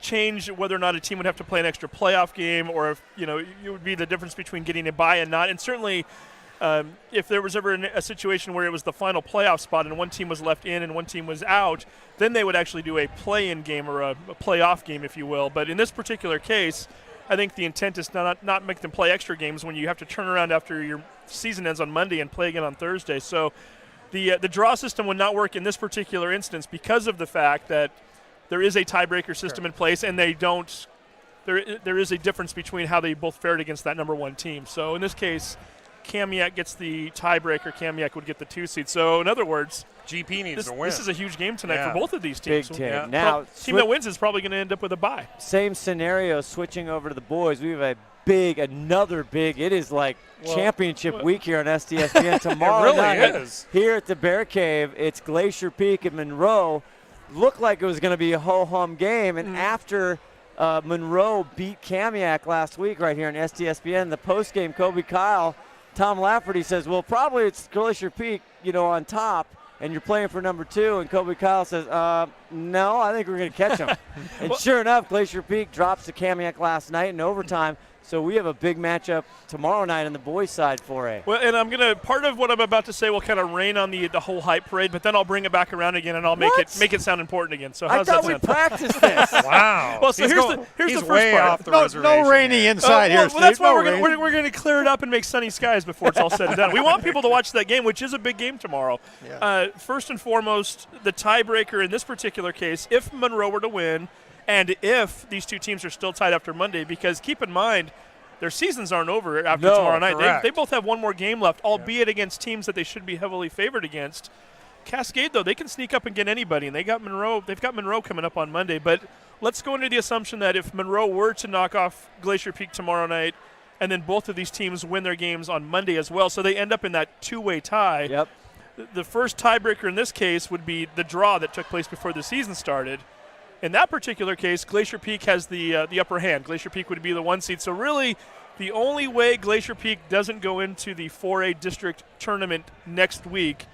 change whether or not a team would have to play an extra playoff game, or if, it would be the difference between getting a bye and not. And certainly if there was ever a situation where it was the final playoff spot and one team was left in and one team was out, then they would actually do a play-in game or a playoff game, if you will. But in this particular case, I think the intent is not make them play extra games when you have to turn around after your season ends on Monday and play again on Thursday. So the draw system would not work in this particular instance because of the fact that there is a tiebreaker system in place, and they don't. There is a difference between how they both fared against that number 1 team. So in this case, Kamiak gets the tiebreaker. Kamiak would get the 2 seed. So in other words, GP needs to win. This is a huge game tonight Yeah. for both of these teams. Big game. Yeah. Now, team that wins is probably going to end up with a bye. Same scenario, switching over to the boys. We have another big, it is like championship week here on STSPN. Tomorrow really night is. here at the Bear Cave, it's Glacier Peak and Monroe. Looked like it was going to be a ho-hum game, and after Monroe beat Kamiak last week right here on STSPN, the postgame, Kobe Kyle, Tom Lafferty says, well, probably it's Glacier Peak, on top, and you're playing for number 2. And Kobe Kyle says, no, I think we're going to catch them. And sure enough, Glacier Peak drops to Kamiak last night in overtime. So we have a big matchup tomorrow night on the boys' side for a. Well, and part of what I'm about to say will kind of rain on the whole hype parade, but then I'll bring it back around again and I'll make it sound important again. So I how's thought that we sound? practiced this. Wow. Well, so here's he's the first way part. off the reservation. No rainy inside here, well, Steve. that's why No we're going to clear it up and make sunny skies before it's all said and done. We want people to watch that game, which is a big game tomorrow. Yeah. First and foremost, the tiebreaker in this particular case, if Monroe were to win, and if these two teams are still tied after Monday, because keep in mind, their seasons aren't over after tomorrow night. They both have one more game left, albeit against teams that they should be heavily favored against. Cascade, though, they can sneak up and get anybody, and they've got Monroe coming up on Monday. But let's go into the assumption that if Monroe were to knock off Glacier Peak tomorrow night, and then both of these teams win their games on Monday as well, so they end up in that two-way tie. Yep. The first tiebreaker in this case would be the draw that took place before the season started. In that particular case, Glacier Peak has the upper hand. Glacier Peak would be the 1 seed. So really, the only way Glacier Peak doesn't go into the 4A district tournament next week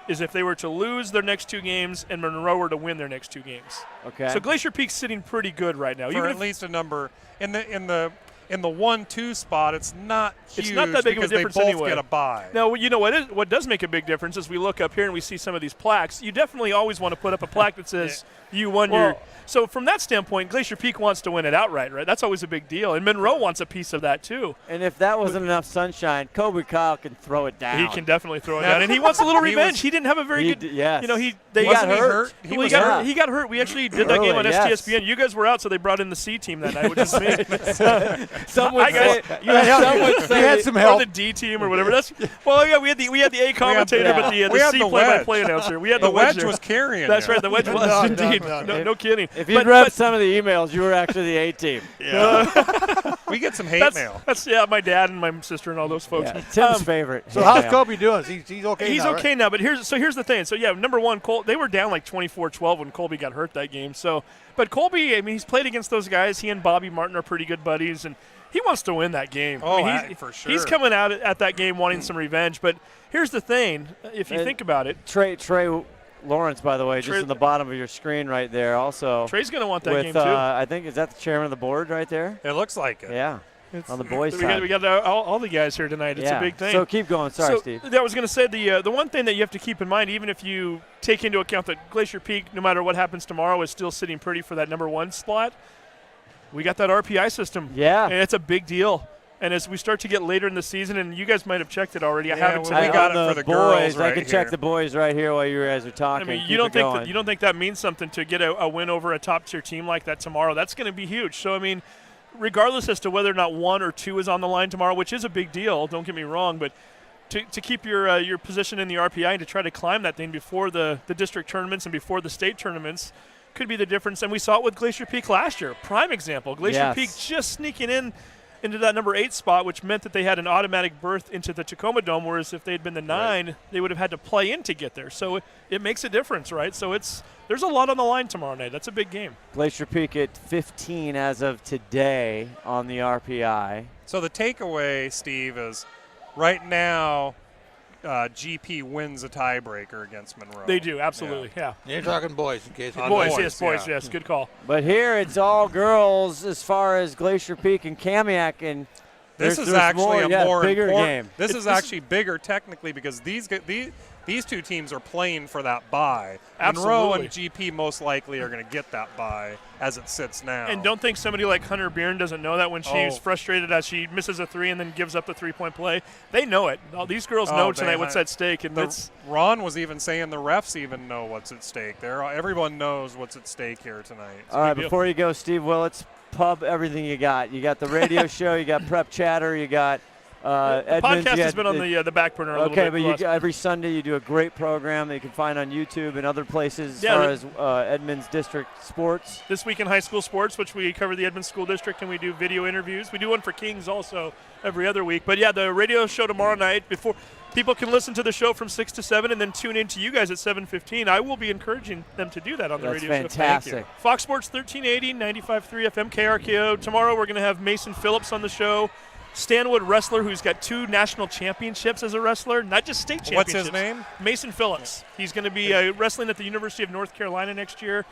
is if they were to lose their next 2 games and Monroe were to win their next 2 games. Okay. So Glacier Peak's sitting pretty good right now. For at least a number in the in the 1-2 spot, it's not huge. It's not that big of a difference they both anyway. get a bye. Now, you know what does make a big difference is we look up here and we see some of these plaques. You definitely always want to put up a plaque that says you won your. So from that standpoint, Glacier Peak wants to win it outright, right? That's always a big deal. And Monroe wants a piece of that too. And if that wasn't enough sunshine, Kobe Kyle can throw it down. He can definitely throw it down. And he wants a little revenge. He didn't have a very good. Yes. You know, he got hurt. He got hurt. We actually did that game on STSPN. You guys were out, so they brought in the C team that night, which is me. Some would say you had some help. Or the D team or whatever. We had the A commentator, but the C play-by-play announcer. We had the wedge was carrying. That's it. right. The wedge was indeed. No kidding. If you'd read some of the emails, you were actually the A team. Yeah. We get some hate mail. That's my dad and my sister and all those folks. Yeah, Tim's favorite. So how's Kobe doing? He's okay. He's now, okay right? now. But here's the thing. So number one, they were down like 24-12 when Colby got hurt that game. So, but Colby, I mean, he's played against those guys. He and Bobby Martin are pretty good buddies, and he wants to win that game. Oh, I mean, for sure. He's coming out at that game wanting some revenge. But here's the thing: if you think about it, Trey Lawrence, by the way, just in the bottom of your screen right there. Also, Trey's going to want that game too. I think is that the chairman of the board right there? It looks like it. Yeah. On the boys' side. We got all the guys here tonight. It's a big thing. So keep going. Sorry, Steve. I was going to say the one thing that you have to keep in mind, even if you take into account that Glacier Peak, no matter what happens tomorrow, is still sitting pretty for that number one slot, we got that RPI system. Yeah. And it's a big deal. And as we start to get later in the season, and you guys might have checked it already. I haven't. We got it for the girls I can check the boys right here while you guys are talking. I mean, you don't think that means something to get a win over a top-tier team like that tomorrow? That's going to be huge. So, I mean, regardless as to whether or not 1 or 2 is on the line tomorrow, which is a big deal, don't get me wrong, but to keep your position in the RPI and to try to climb that thing before the district tournaments and before the state tournaments could be the difference. And we saw it with Glacier Peak last year. Prime example. Glacier Peak just sneaking into that number 8 spot, which meant that they had an automatic berth into the Tacoma Dome, whereas if they'd been the 9, they would have had to play in to get there. So it makes a difference, right? So there's a lot on the line tomorrow night. That's a big game. Glacier Peak at 15 as of today on the RPI. So the takeaway, Steve, is right now GP wins a tiebreaker against Monroe. They do, absolutely, yeah. You're talking boys in case. Boys, yes, good call. But here it's all girls as far as Glacier Peak and Kamiak, and this is actually a more bigger important game. This is actually bigger technically because these two teams are playing for that bye. Monroe and GP most likely are going to get that bye as it sits now. And don't think somebody like Hunter Byrne doesn't know that when she's frustrated as she misses a 3 and then gives up the 3-point play. They know it. All these girls know tonight what's at stake. And Ron was even saying the refs even know what's at stake. Everyone knows what's at stake here tonight. All right, before you go, Steve Willits, pub everything you got. You got the radio show, you got Prep Chatter, you got Edmonds. Podcast has been on the back burner a little bit. Okay, but every Sunday you do a great program that you can find on YouTube and other places as far as Edmonds District sports. This Week in High School Sports, which we cover the Edmonds School District, and we do video interviews. We do one for Kings also every other week. But, the radio show tomorrow night, before people can listen to the show from 6 to 7 and then tune in to you guys at 7:15. I will be encouraging them to do that on the radio show. That's fantastic. Fox Sports 1380, 95.3 FM, KRKO. Tomorrow we're going to have Mason Phillips on the show. Stanwood wrestler who's got 2 national championships as a wrestler, not just state championships. What's his name? Mason Phillips. He's going to be wrestling at the University of North Carolina next year.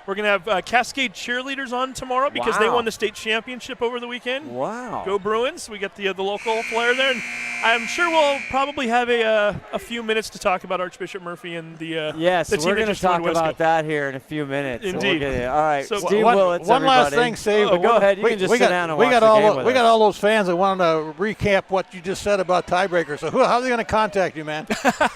We're going to have Cascade cheerleaders on tomorrow because they won the state championship over the weekend. Wow. Go Bruins. We got the local flair there. And I'm sure we'll probably have a few minutes to talk about Archbishop Murphy and the Yes, the team we're going to talk about that here in a few minutes. Indeed. So all right, So Steve Willits, one last thing, Steve. Go ahead. You can just sit down and watch the game with us. We got all those fans that want to recap what you just said about tiebreakers. So how are they going to contact you, man?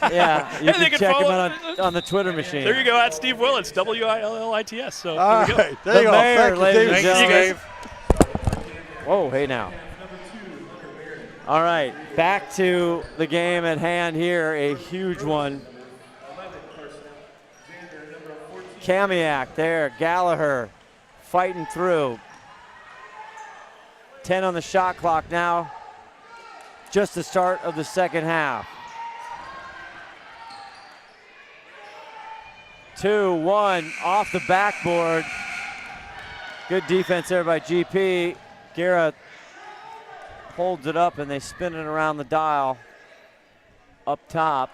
Yeah, you can check him on the Twitter machine. There you go, at Steve Willits, WILLITS. So all there we go. right, there you go. Mayor, ladies and gentlemen. Dave. Whoa, hey now. All right, back to the game at hand here, a huge one. Kamiak there, Gallagher fighting through. 10 on the shot clock now. Just the start of the second half. 2-1 off the backboard. Good defense there by GP. Guerra holds it up and they spin it around the dial. Up top,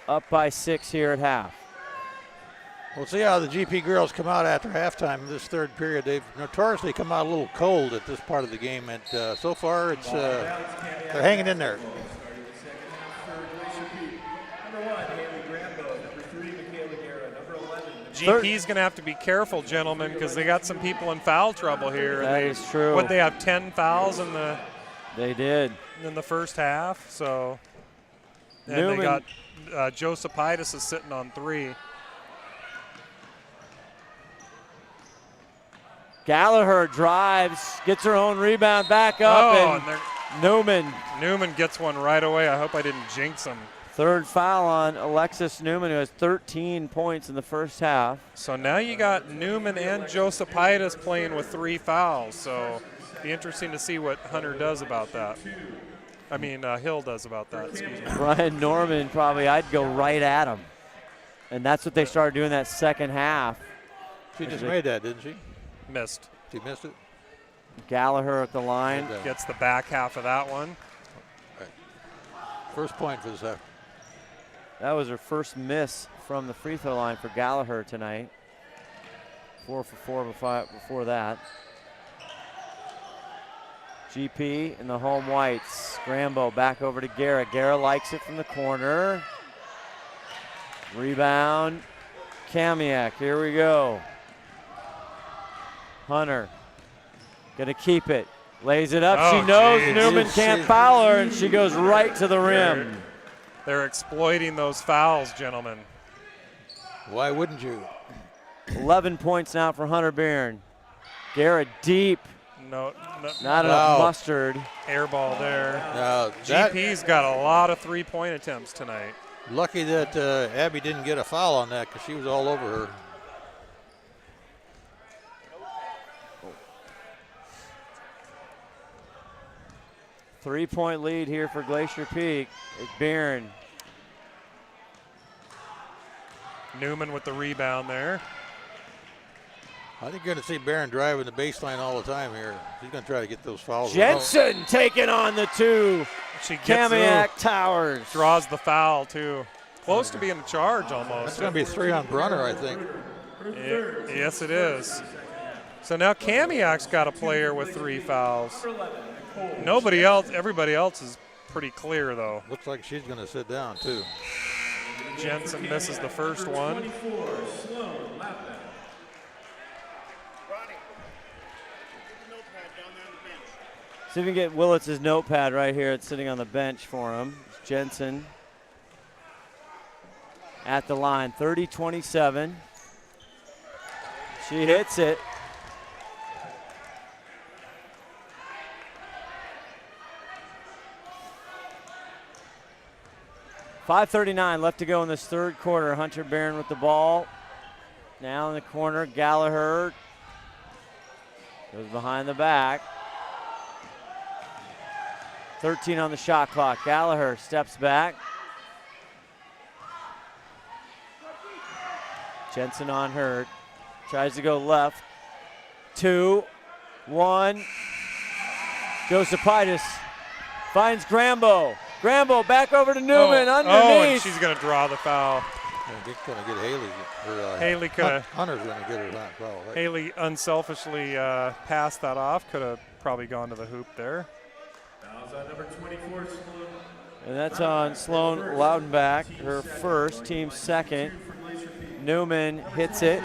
up by 6 here at half. We'll see how the GP girls come out after halftime in this third period. They've notoriously come out a little cold at this part of the game, and so far it's they're hanging in there. GP's going to have to be careful, gentlemen, because they got some people in foul trouble here. That is true. What, they have 10 fouls in the They did. in the first half, so and Newman. they got Josephitis is sitting on 3. Gallagher drives, gets her own rebound back up, and Newman gets one right away. I hope I didn't jinx him. Third foul on Alexis Newman, who has 13 points in the first half. So now you got Newman and Josephitis playing with 3 fouls. So be interesting to see what Hunter does about that. I mean, Hill does about that. Excuse me. Brian Norman, probably I'd go right at him. And that's what they started doing that second half. She just made that, didn't she? Missed. She missed it? Gallagher at the line. Gets the back half of that one. Right. First point for this half. That was her first miss from the free throw line for Gallagher tonight. 4 for 4 before that. GP in the home whites. Scrambo back over to Guerra. Guerra likes it from the corner. Rebound. Kamiak, here we go. Hunter gonna keep it. Lays it up, she knows Newman can't foul her, and she goes right to the rim. They're exploiting those fouls, gentlemen. Why wouldn't you? 11 points now for Hunter Byrne. Garrett deep. No, not enough mustard. Air ball there. No, GP's got a lot of 3-point attempts tonight. Lucky that Abby didn't get a foul on that because she was all over her. Three-point lead here for Glacier Peak. It's Byrne. Newman with the rebound there. I think you're going to see Barron driving the baseline all the time here. He's going to try to get those fouls. Jensen taking on the 2. Kamiak Towers. Draws the foul, too. Close to being a charge almost. That's going to be 3 on Brunner, I think. Yes, it is. So now Kamiak's got a player with 3 fouls. Nobody else, everybody else is pretty clear, though. Looks like she's going to sit down, too. Jensen misses the first one. See if we can get Willits' notepad right here. It's sitting on the bench for him. It's Jensen at the line, 30-27. She hits it. .5:39 left to go in this third quarter. Hunter Barron with the ball. Now in the corner, Gallagher goes behind the back. 13 on the shot clock. Gallagher steps back. Jensen on her. Tries to go left. 2, 1. Josephitis finds Grambo. Grambo back over to Newman underneath. Oh, and she's going to draw the foul. He's going to get Haley. Haley could have. Hunter's going to get her foul. Right? Haley unselfishly passed that off. Could have probably gone to the hoop there. Number 24, Sloan. And that's on Sloan Loudenbach, her first, team second. Newman hits it.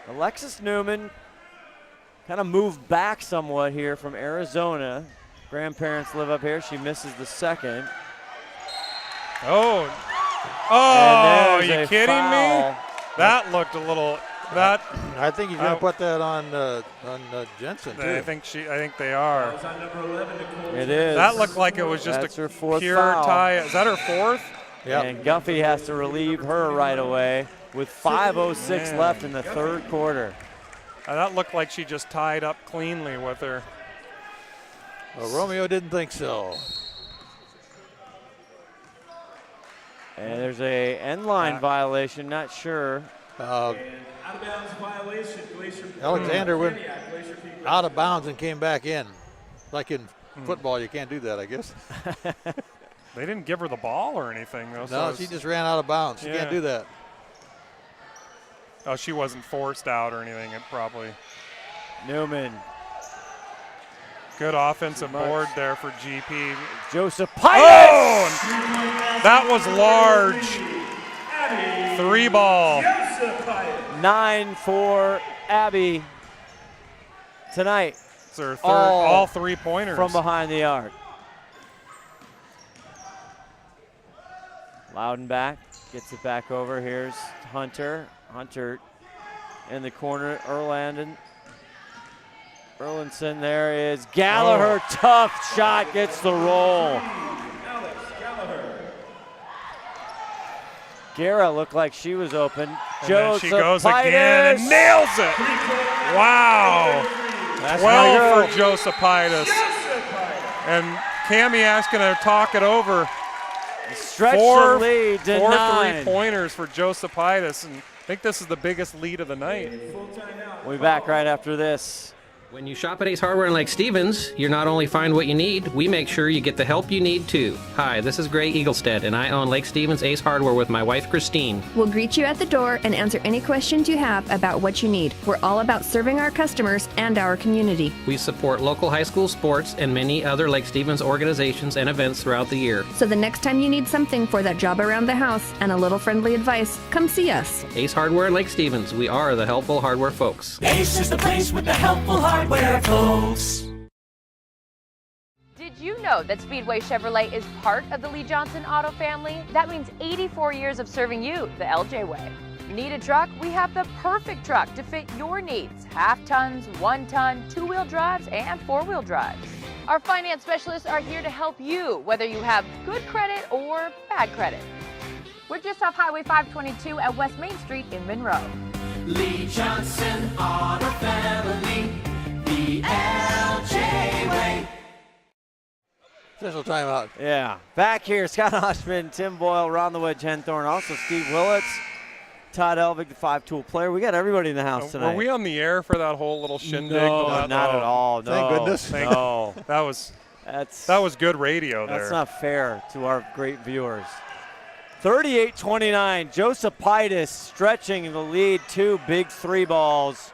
Alexis Newman kind of moved back somewhat here from Arizona. Grandparents live up here. She misses the second. Oh, are you kidding foul. me? That looked a little. That I think he's going to put that on Jensen too. I think they are. It is. That looked like it was just That's a her fourth pure foul. tie. Is that her fourth? Yep. And Guffey has to relieve her right away with 5:06 left in the third quarter. That looked like she just tied up cleanly with her. Well, Romeo didn't think so. And there's a end line violation, not sure. Out of bounds violation, Glacier. Alexander went out of bounds and came back in. Like in football, you can't do that, I guess. They didn't give her the ball or anything, though. No, she just ran out of bounds. She Yeah. can't do that. Oh, she wasn't forced out or anything. It probably. Newman. Good offensive board there for GP. Joseph Oh, Pitus! that was large. 3 ball. 9 for Abby tonight. It's her third, all 3-pointers. From behind the arc. Loudon back, gets it back over. Here's Hunter. Hunter in the corner. Erlandson, there is Gallagher. Tough shot, gets the roll. Guerra looked like she was open. And then she goes again and nails it. Wow. That's 12 for Josephitis. And Kamiak's going to talk it over. Stretch the lead to 4 9. 3-pointers for Josephitis, and I think this is the biggest lead of the night. We'll be back right after this. When you shop at Ace Hardware in Lake Stevens, you not only find what you need, we make sure you get the help you need too. Hi, this is Gray Eaglestead, and I own Lake Stevens Ace Hardware with my wife Christine. We'll greet you at the door and answer any questions you have about what you need. We're all about serving our customers and our community. We support local high school sports and many other Lake Stevens organizations and events throughout the year. So the next time you need something for that job around the house and a little friendly advice, come see us. Ace Hardware in Lake Stevens, we are the helpful hardware folks. Ace is the place with the helpful hardware folks. Did you know that Speedway Chevrolet is part of the Lee Johnson Auto family? That means 84 years of serving you the LJ way. Need a truck? We have the perfect truck to fit your needs. Half tons, 1 ton, 2-wheel drives, and 4-wheel drives. Our finance specialists are here to help you, whether you have good credit or bad credit. We're just off Highway 522 at West Main Street in Monroe. Lee Johnson Auto Family, the LJ way. Official timeout. Yeah. Back here, Scott Oshman, Tim Boyle, Ron the Wedge Henthorne, also Steve Willits, Todd Elvig, the 5-tool player. We got everybody in the house tonight. Were we on the air for that whole little shindig? No, not at all. No. Thank goodness. No. That was good radio there. That's not fair to our great viewers. 38-29, Josephitis stretching the lead, 2 big 3 balls.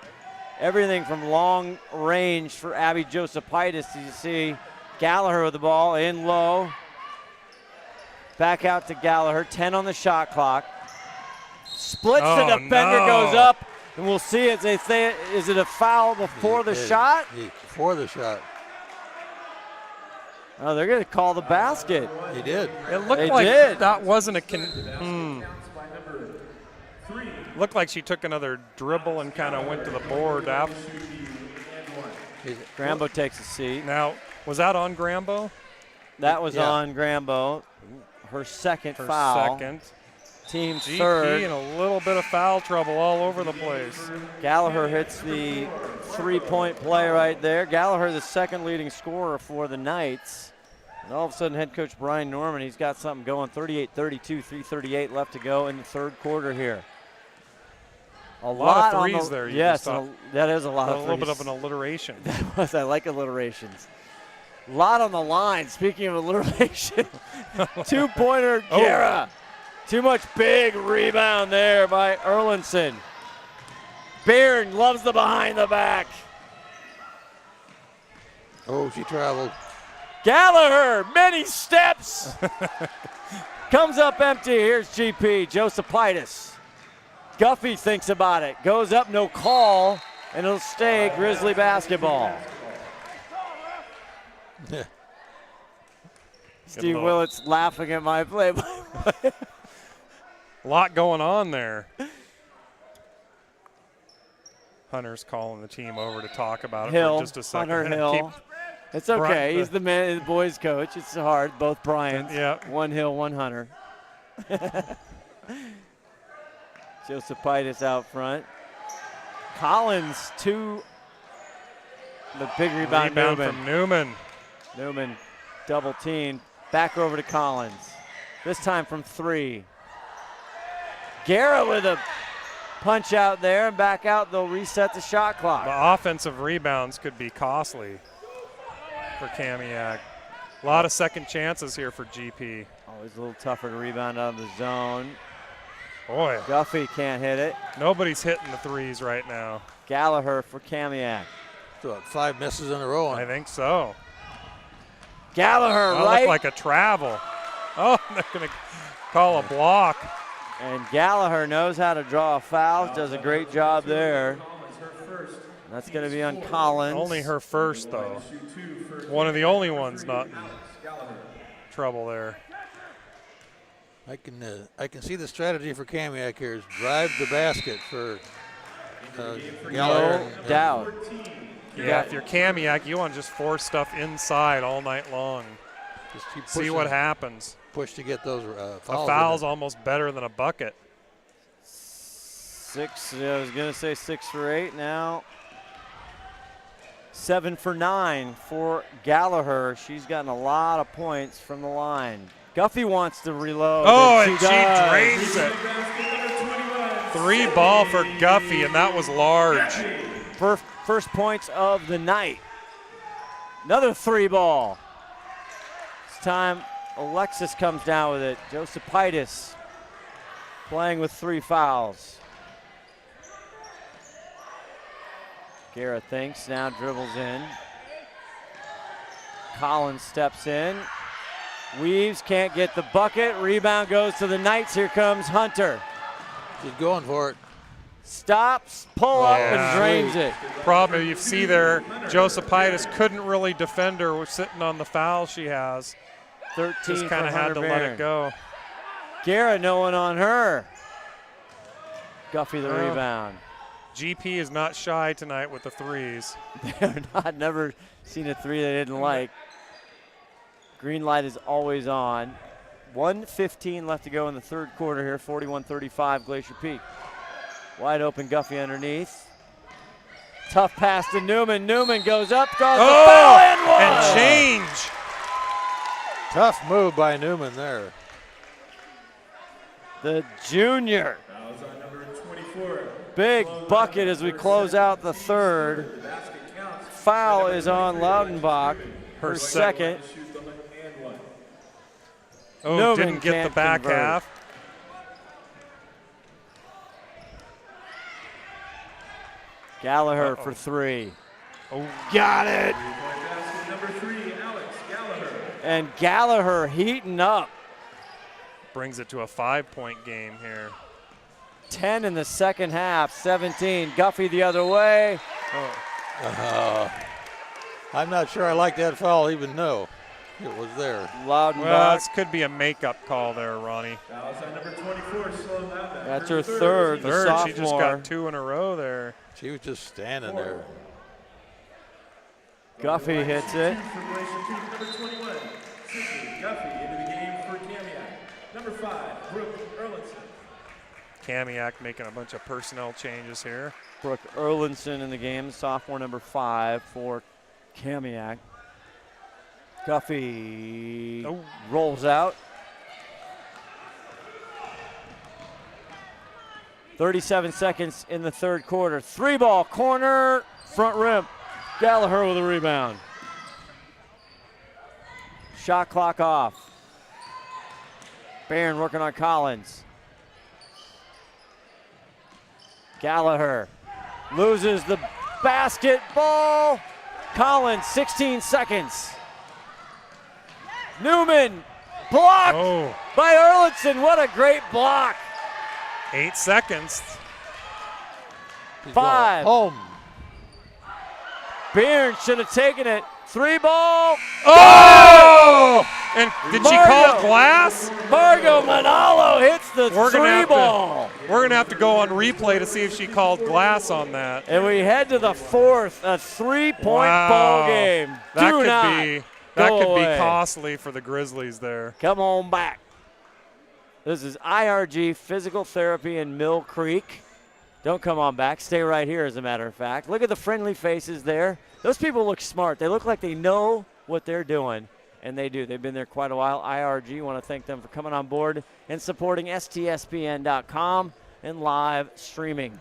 Everything from long range for Abby Josephitis. You see Gallagher with the ball in low. Back out to Gallagher, 10 on the shot clock. Splits the defender, goes up, and we'll see as they say, is it a foul before the shot? Before the shot. Oh, they're going to call the basket. He did. It looked like that wasn't a looked like she took another dribble and kind of went to the board after. Grambo takes a seat. Now, was that on Grambo? That was on Grambo. Her second foul. Team GP third. in a little bit of foul trouble all over the place. Gallagher hits the 3-point play right there. Gallagher, the second leading scorer for the Knights. And all of a sudden, head coach Brian Norman, he's got something going. 38-32, 3:38 left to go in the third quarter here. A lot of threes there. Yes, that is a lot of threes. A little bit of an alliteration. That was, I like alliterations. A lot on the line. Speaking of alliteration, 2-pointer, Guerra. Too much big rebound there by Erlandson. Beard loves the behind the back. Oh, she traveled. Gallagher, many steps. Comes up empty. Here's GP, Josephitis. Guffey thinks about it. Goes up, no call, and it'll stay Grizzly basketball. Steve Willits laughing at my play. A lot going on there. Hunter's calling the team over to talk about it for just a second. Hunter Hill. It's okay. He's the man, the boys' coach. It's hard. Both Bryans. Yeah. One Hill, one Hunter. Josephitis out front. Collins the big rebound from Newman. Newman double teamed. Back over to Collins. This time from 3. Guerra with a punch out there and back out. They'll reset the shot clock. The offensive rebounds could be costly for Kamiak. A lot of second chances here for GP. Always a little tougher to rebound out of the zone. Boy. Guffey can't hit it. Nobody's hitting the threes right now. Gallagher for Kamiak. So 5 misses in a row. I think so. Gallagher, that right? looked like a travel. Oh, they're going to call a block. And Gallagher knows how to draw fouls, does a great job there. That's going to be on Collins. Only her first, though. One of the only ones not in trouble there. I can see the strategy for Kamiak here is drive the basket for Gallagher. No doubt. Yeah, if you're Kamiak, you want to just force stuff inside all night long. Just keep see what happens. Push to get those fouls. A foul's almost better than a bucket. 6, I was going to say 6 for 8 now. 7 for 9 for Gallagher. She's gotten a lot of points from the line. Guffey wants to reload. Oh, and she drains it. 3 ball for Guffey, and that was large. First points of the night. Another 3 ball. This time, Alexis comes down with it. Josephitis playing with 3 fouls. Guerra thinks, now dribbles in. Collins steps in. Weaves, can't get the bucket. Rebound goes to the Knights. Here comes Hunter. She's going for it. Stops, pull up, and drains it. Problem you see there, Josephitis couldn't really defend her. We're sitting on the foul she has. 13 just kind of had to let it go. Guerra, no one on her. Guffey the rebound. GP is not shy tonight with the threes. They're not, never seen a 3 they didn't like. Green light is always on. 1:15 left to go in the third quarter here, 41-35 Glacier Peak. Wide open Guffey underneath. Tough pass to Newman. Newman goes up, draws the foul, and one! And change. Tough move by Newman there. The junior. Fouls on number 24. Big bucket as we close out the third. Foul is on Loudenbach, her second. Oh, Newman didn't get the back convert. half. Gallagher for 3. Oh, got it. Number 3, Alex Gallagher. And Gallagher heating up. brings it to a 5-point game here. 10 in the second half, 17. Guffey the other way. I'm not sure I like that foul even though it was there. Loudenbach. Well, this could be a makeup call there, Ronnie. Fouls on number 24, slow down. That's her third, the sophomore. She just got 2 in a row there. She was just standing there. Guffey hits it. For Glacier Peak, number 21, Sydney Guffey into the game for Kamiak. Number 5, Brooke Erlinson. Kamiak making a bunch of personnel changes here. Brooke Erlinson in the game, sophomore number 5 for Kamiak. Guffey rolls out. 37 seconds in the third quarter. 3-ball corner, front rim. Gallagher with a rebound. Shot clock off. Barron working on Collins. Gallagher loses the basketball. Collins, 16 seconds. Newman, blocked by Erlinson. What a great block. 8 seconds. 5. Home. Barron should have taken it. 3-ball. Oh! And did she call glass? Margo Manalo hits the 3-ball. We're going to have to go on replay to see if she called glass on that. And we head to the fourth, a 3-point ball game. That could be away. costly for the Grizzlies there. Come on back. This is IRG Physical Therapy in Mill Creek. Don't come on back. Stay right here, as a matter of fact. Look at the friendly faces there. Those people look smart. They look like they know what they're doing, and they do. They've been there quite a while. IRG, want to thank them for coming on board and supporting STSPN.com and live streaming.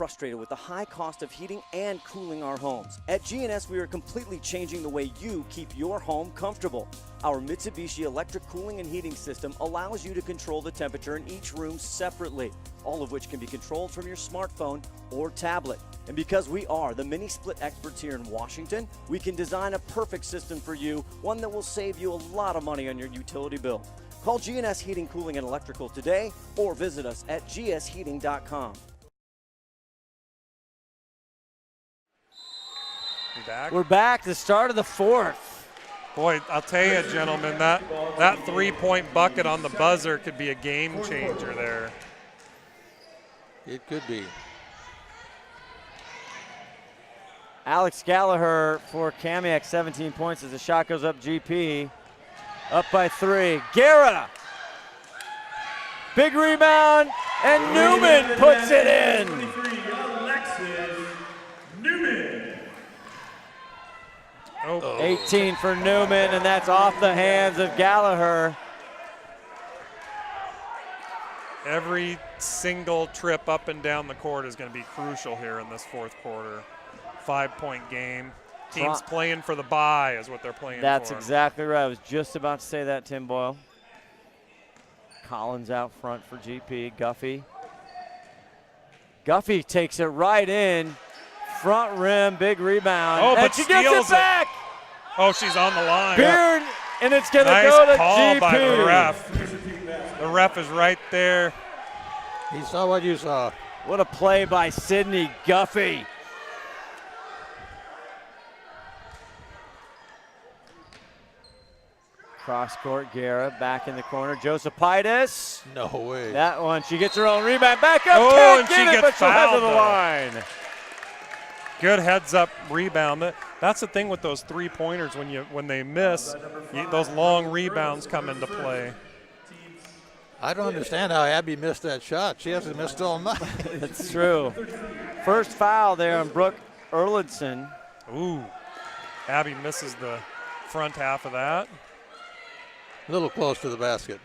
frustrated with the high cost of heating and cooling our homes? At GNS, we are completely changing the way you keep your home comfortable. Our Mitsubishi electric cooling and heating system allows you to control the temperature in each room separately, all of which can be controlled from your smartphone or tablet. And because we are the mini split experts here in Washington, we can design a perfect system for you, one that will save you a lot of money on your utility bill. Call GNS Heating, Cooling, and Electrical today or visit us at gsheating.com. We're back. The start of the fourth. Boy, I'll tell you, gentlemen, that 3-point bucket on the buzzer could be a game changer there. It could be. Alex Gallagher for Kamiak, 17 points as the shot goes up. GP up by 3. Guerra. Big rebound, and Newman puts it in. 23, Alexis Newman. 18 for Newman, and that's off the hands of Gallagher. Every single trip up and down the court is going to be crucial here in this fourth quarter. 5-point game. Teams playing for the bye is what they're playing for. That's exactly right. I was just about to say that, Tim Boyle. Collins out front for GP. Guffey. Guffey takes it right in. Front rim, big rebound. Oh, and but she gets it back. Oh, she's on the line. Beard, and it's going to nice go to call GP. by the ref. The ref is right there. He saw what you saw. What a play by Sidney Guffey. Cross court, Guerra back in the corner. Josepitis. No way. That one, she gets her own rebound. Back up, Oh, can't and get she it, gets but she'll head to the fouled, though. line. Good heads-up rebound. That's the thing with those three-pointers. When they miss, those long rebounds come into play. I don't understand how Abby missed that shot. She hasn't missed all night. That's true. First foul there on Brooke Erlandson. Ooh, Abby misses the front half of that. A little close to the basket.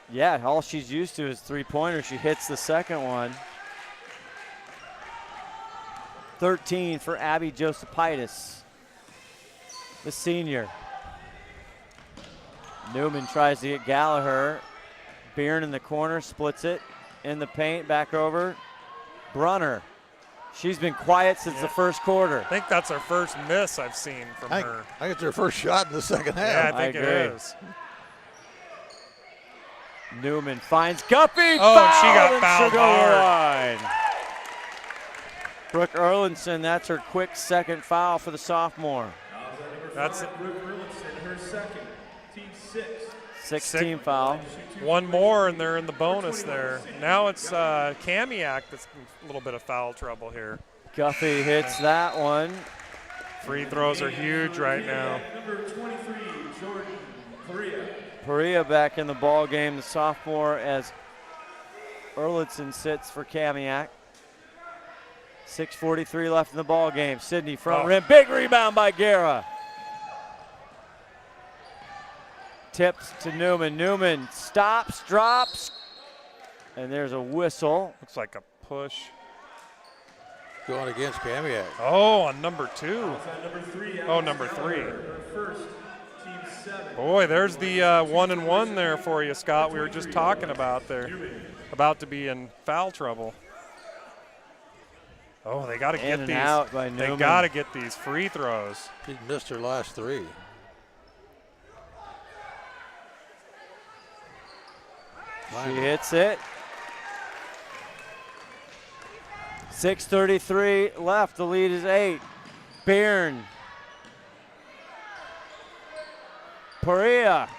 Yeah, all she's used to is three-pointers. She hits the second one. 13 for Abby Josepitis, the senior. Newman tries to get Gallagher. Byrne in the corner, splits it in the paint, back over. Brunner. She's been quiet since the first quarter. I think that's her first miss I've seen from her. I think it's her first shot in the second half. Yeah, I think it is. Newman finds Guppy. Oh, she got and fouled she'll go to the hard. line. Brooke Erlandson, that's her quick second foul for the sophomore. That's it. Brooke Erlandson, her second. Team 6. 16 foul. One more, and they're in the bonus there. Now it's Kamiak that's in a little bit of foul trouble here. Guffey hits that one. Free throws are huge right now. Number 23, Jordan Perea. Perea back in the ball game, the sophomore, as Erlandson sits for Kamiak. 6:43 left in the ball game. Sydney front rim, big rebound by Guerra. Tips to Newman. Newman stops, drops, and there's a whistle. Looks like a push. Going against Kamiak. Oh, on number 2. Number 3, Oh, number 3. her first. Team 7. Boy, there's the 1-and-1 there for you, Scott. We were just talking about there. About to be in foul trouble. Oh, they got to get these. Out by they Newman. got to get these free throws. She missed her last 3. She hits it. 6:33 left. The lead is 8. Byrne. Perea.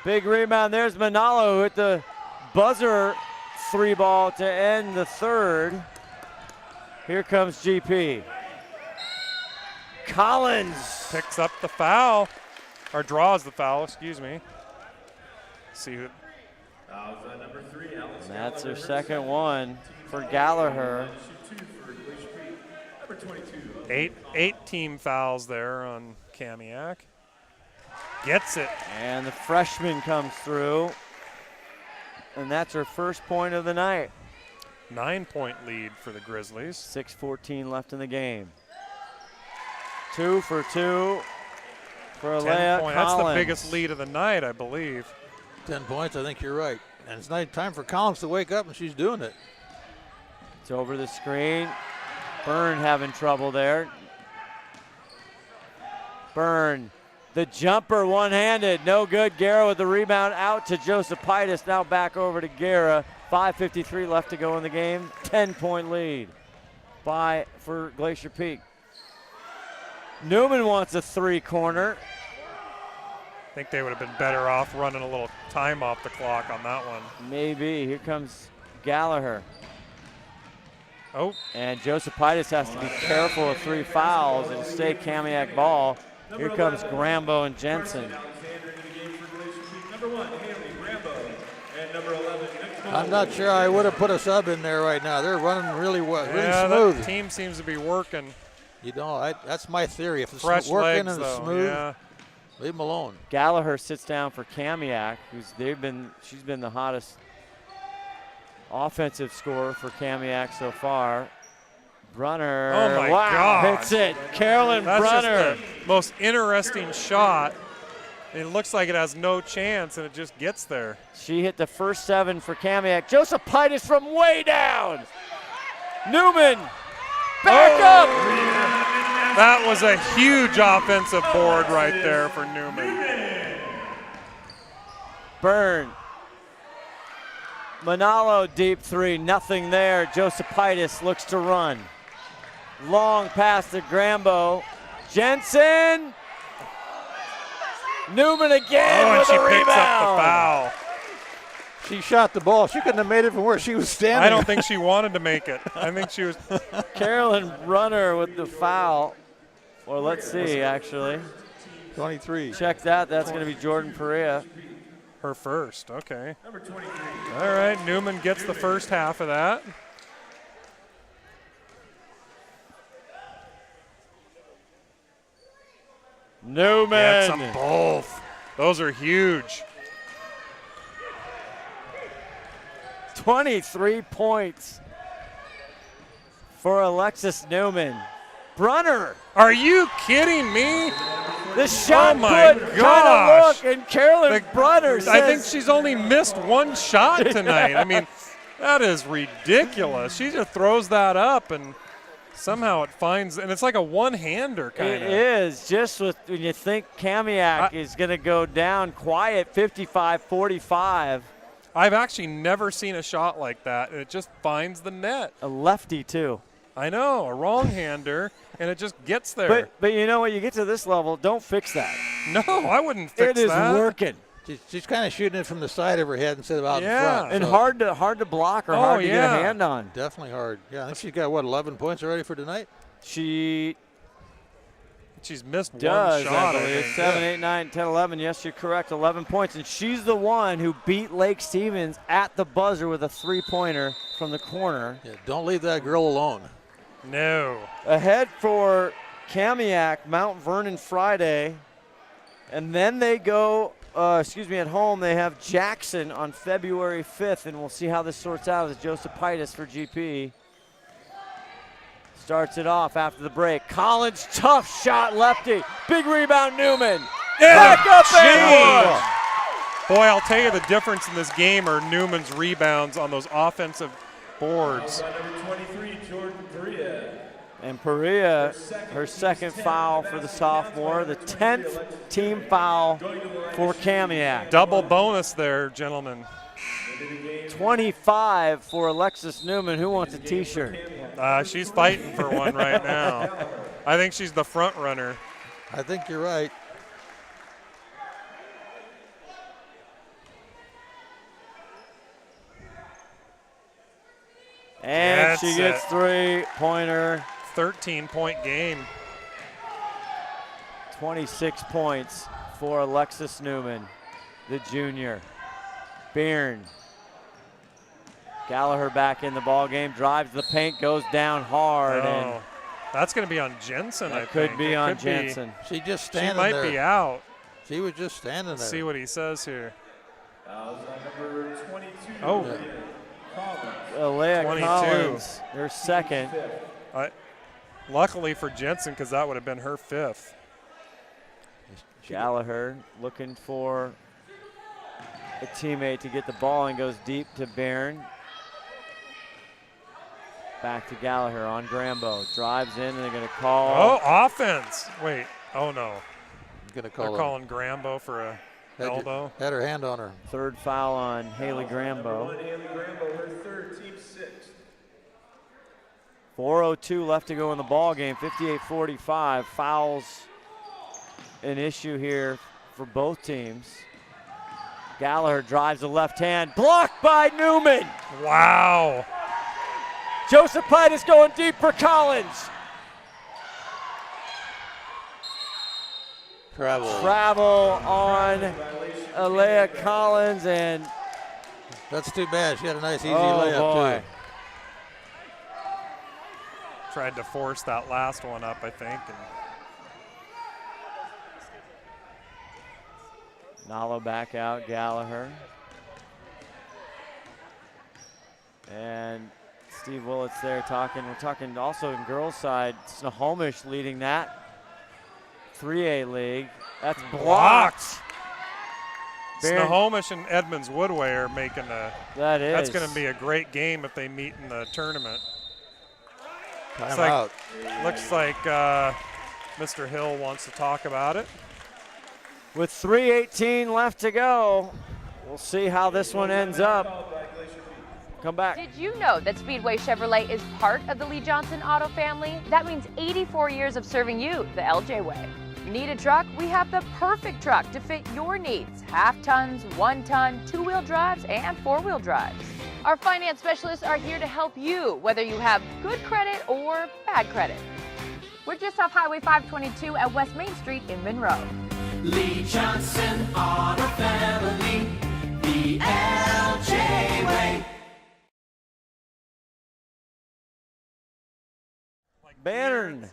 Big rebound. There's Manalo with the buzzer 3-ball to end the third. Here comes GP. Collins picks up the foul, or draws the foul, excuse me. See who. Number 3, Alex. That's her second one for Gallagher. Number 22. Eight team fouls there on Kamiak. Gets it. And the freshman comes through. And that's her first point of the night. 9-point lead for the Grizzlies. 6:14 left in the game. 2 for 2 for Alea Collins. That's the biggest lead of the night, I believe. 10 points, I think you're right. And it's not time for Collins to wake up, and she's doing it. It's over the screen. Byrne having trouble there. Byrne, the jumper one-handed, no good. Guerra with the rebound out to Josephitis. Now back over to Guerra. 5:53 left to go in the game. 10-point lead for Glacier Peak. Newman wants a three-corner. I think they would have been better off running a little time off the clock on that one. Maybe. Here comes Gallagher. Oh. And Josephitis has to be careful of 3 fouls and stay Kamiak ball. Here comes Grambo and Jensen. I'm not sure I would have put a sub in there right now. They're running really well, really smooth. The team seems to be working. You know, that's my theory. If it's fresh working legs, and it's though, smooth, leave them alone. Gallagher sits down for Kamiak, she's been the hottest offensive scorer for Kamiak so far. Brunner, oh my wow, God. hits it. Carolyn Brunner. Just the most interesting shot. It looks like it has no chance, and it just gets there. She hit the first 7 for Kamiak. Josephitis from way down. Newman, back up. That was a huge offensive board right there for Newman. Byrne. Manalo deep 3, nothing there. Josephitis looks to run. Long pass to Grambo. Jensen. Newman again with a rebound. She picks up the foul. She shot the ball. She couldn't have made it from where she was standing. I don't think she wanted to make it. I think she was. Carolyn Brunner with the foul. Or let's see, actually. 23. Check that. That's going to be Jordan Perea. Her first, okay. All right, Newman gets the first half of that. Newman. Gets them both. Those are huge. 23 points for Alexis Newman. Brunner. Are you kidding me? The shot oh my put gosh. Look, and Carolyn Brunner says, I think she's only missed one shot tonight. I mean, that is ridiculous. She just throws that up and somehow it finds, and it's like a one-hander kind of. It is, just when you think Kamiak is going to go down quiet, 55-45. I've actually never seen a shot like that, and it just finds the net. A lefty, too. I know, a wrong-hander, and it just gets there. But you know what? You get to this level, don't fix that. No, I wouldn't fix that. It is working. She's kind of shooting it from the side of her head instead of out in front. And so. hard to block or hard to get a hand on. Definitely hard. Yeah, I think she's got, 11 points already for tonight? She's missed one shot, I believe. 7, 8, 9, 10, 11. Yes, you're correct. 11 points. And she's the one who beat Lake Stevens at the buzzer with a three-pointer from the corner. Yeah, don't leave that girl alone. No. Ahead for Kamiak, Mount Vernon Friday. And then they go, at home, they have Jackson on February 5th. And we'll see how this sorts out as Josephitis for GP. Starts it off after the break. Collins, tough shot, lefty. Big rebound, Newman. Back up and one. Boy, I'll tell you the difference in this game are Newman's rebounds on those offensive boards. Number 23, Jordan Perea. And Perea, her second foul for the sophomore, the 10th team foul for Kamiak. Double bonus there, gentlemen. 25 for Alexis Newman. Who wants a T-shirt? She's fighting for one right now. I think she's the front runner. I think you're right. And she gets three-pointer. 13-point game. 26 points for Alexis Newman, the junior. Byrne. Gallagher back in the ball game, drives the paint, goes down hard. And that's going to be on Jensen, I think. Could be on Jensen. She just standing there. She might be out. She was just standing there. Let's see what he says here. Number 22. Oh. Alea 22. Collins, her second. Luckily for Jensen, because that would have been her 5th. Gallagher looking for a teammate to get the ball and goes deep to Barron. Back to Gallagher on Grambo. Drives in and they're going to call. Oh, offense. Wait. Oh, no. They're calling Grambo for a elbow. Had her hand on her. Third foul on Haley Grambo. Haley Grambo, her 3rd, team 6. 4:02 left to go in the ball game. 58-45. Fouls an issue here for both teams. Gallagher drives the left hand. Blocked by Newman. Wow. Josephitis going deep for Collins. Travel on Alea Collins, and that's too bad. She had a nice easy oh layup boy. too. Tried to force that last one up, I think. Nalo back out, Gallagher. And Steve Willits there talking. We're talking also in girls' side. Snohomish leading that 3A league. That's blocked. Snohomish and Edmonds Woodway are making that's going to be a great game if they meet in the tournament. Looks like Mr. Hill wants to talk about it. With 3:18 left to go, we'll see how this one ends up. Come back. Did you know that Speedway Chevrolet is part of the Lee Johnson Auto family? That means 84 years of serving you the LJ way. Need a truck? We have the perfect truck to fit your needs. Half tons, 1 ton, 2-wheel drives, and 4-wheel drives. Our finance specialists are here to help you, whether you have good credit or bad credit. We're just off Highway 522 at West Main Street in Monroe. Lee Johnson Auto Family, the LJ way. Barron.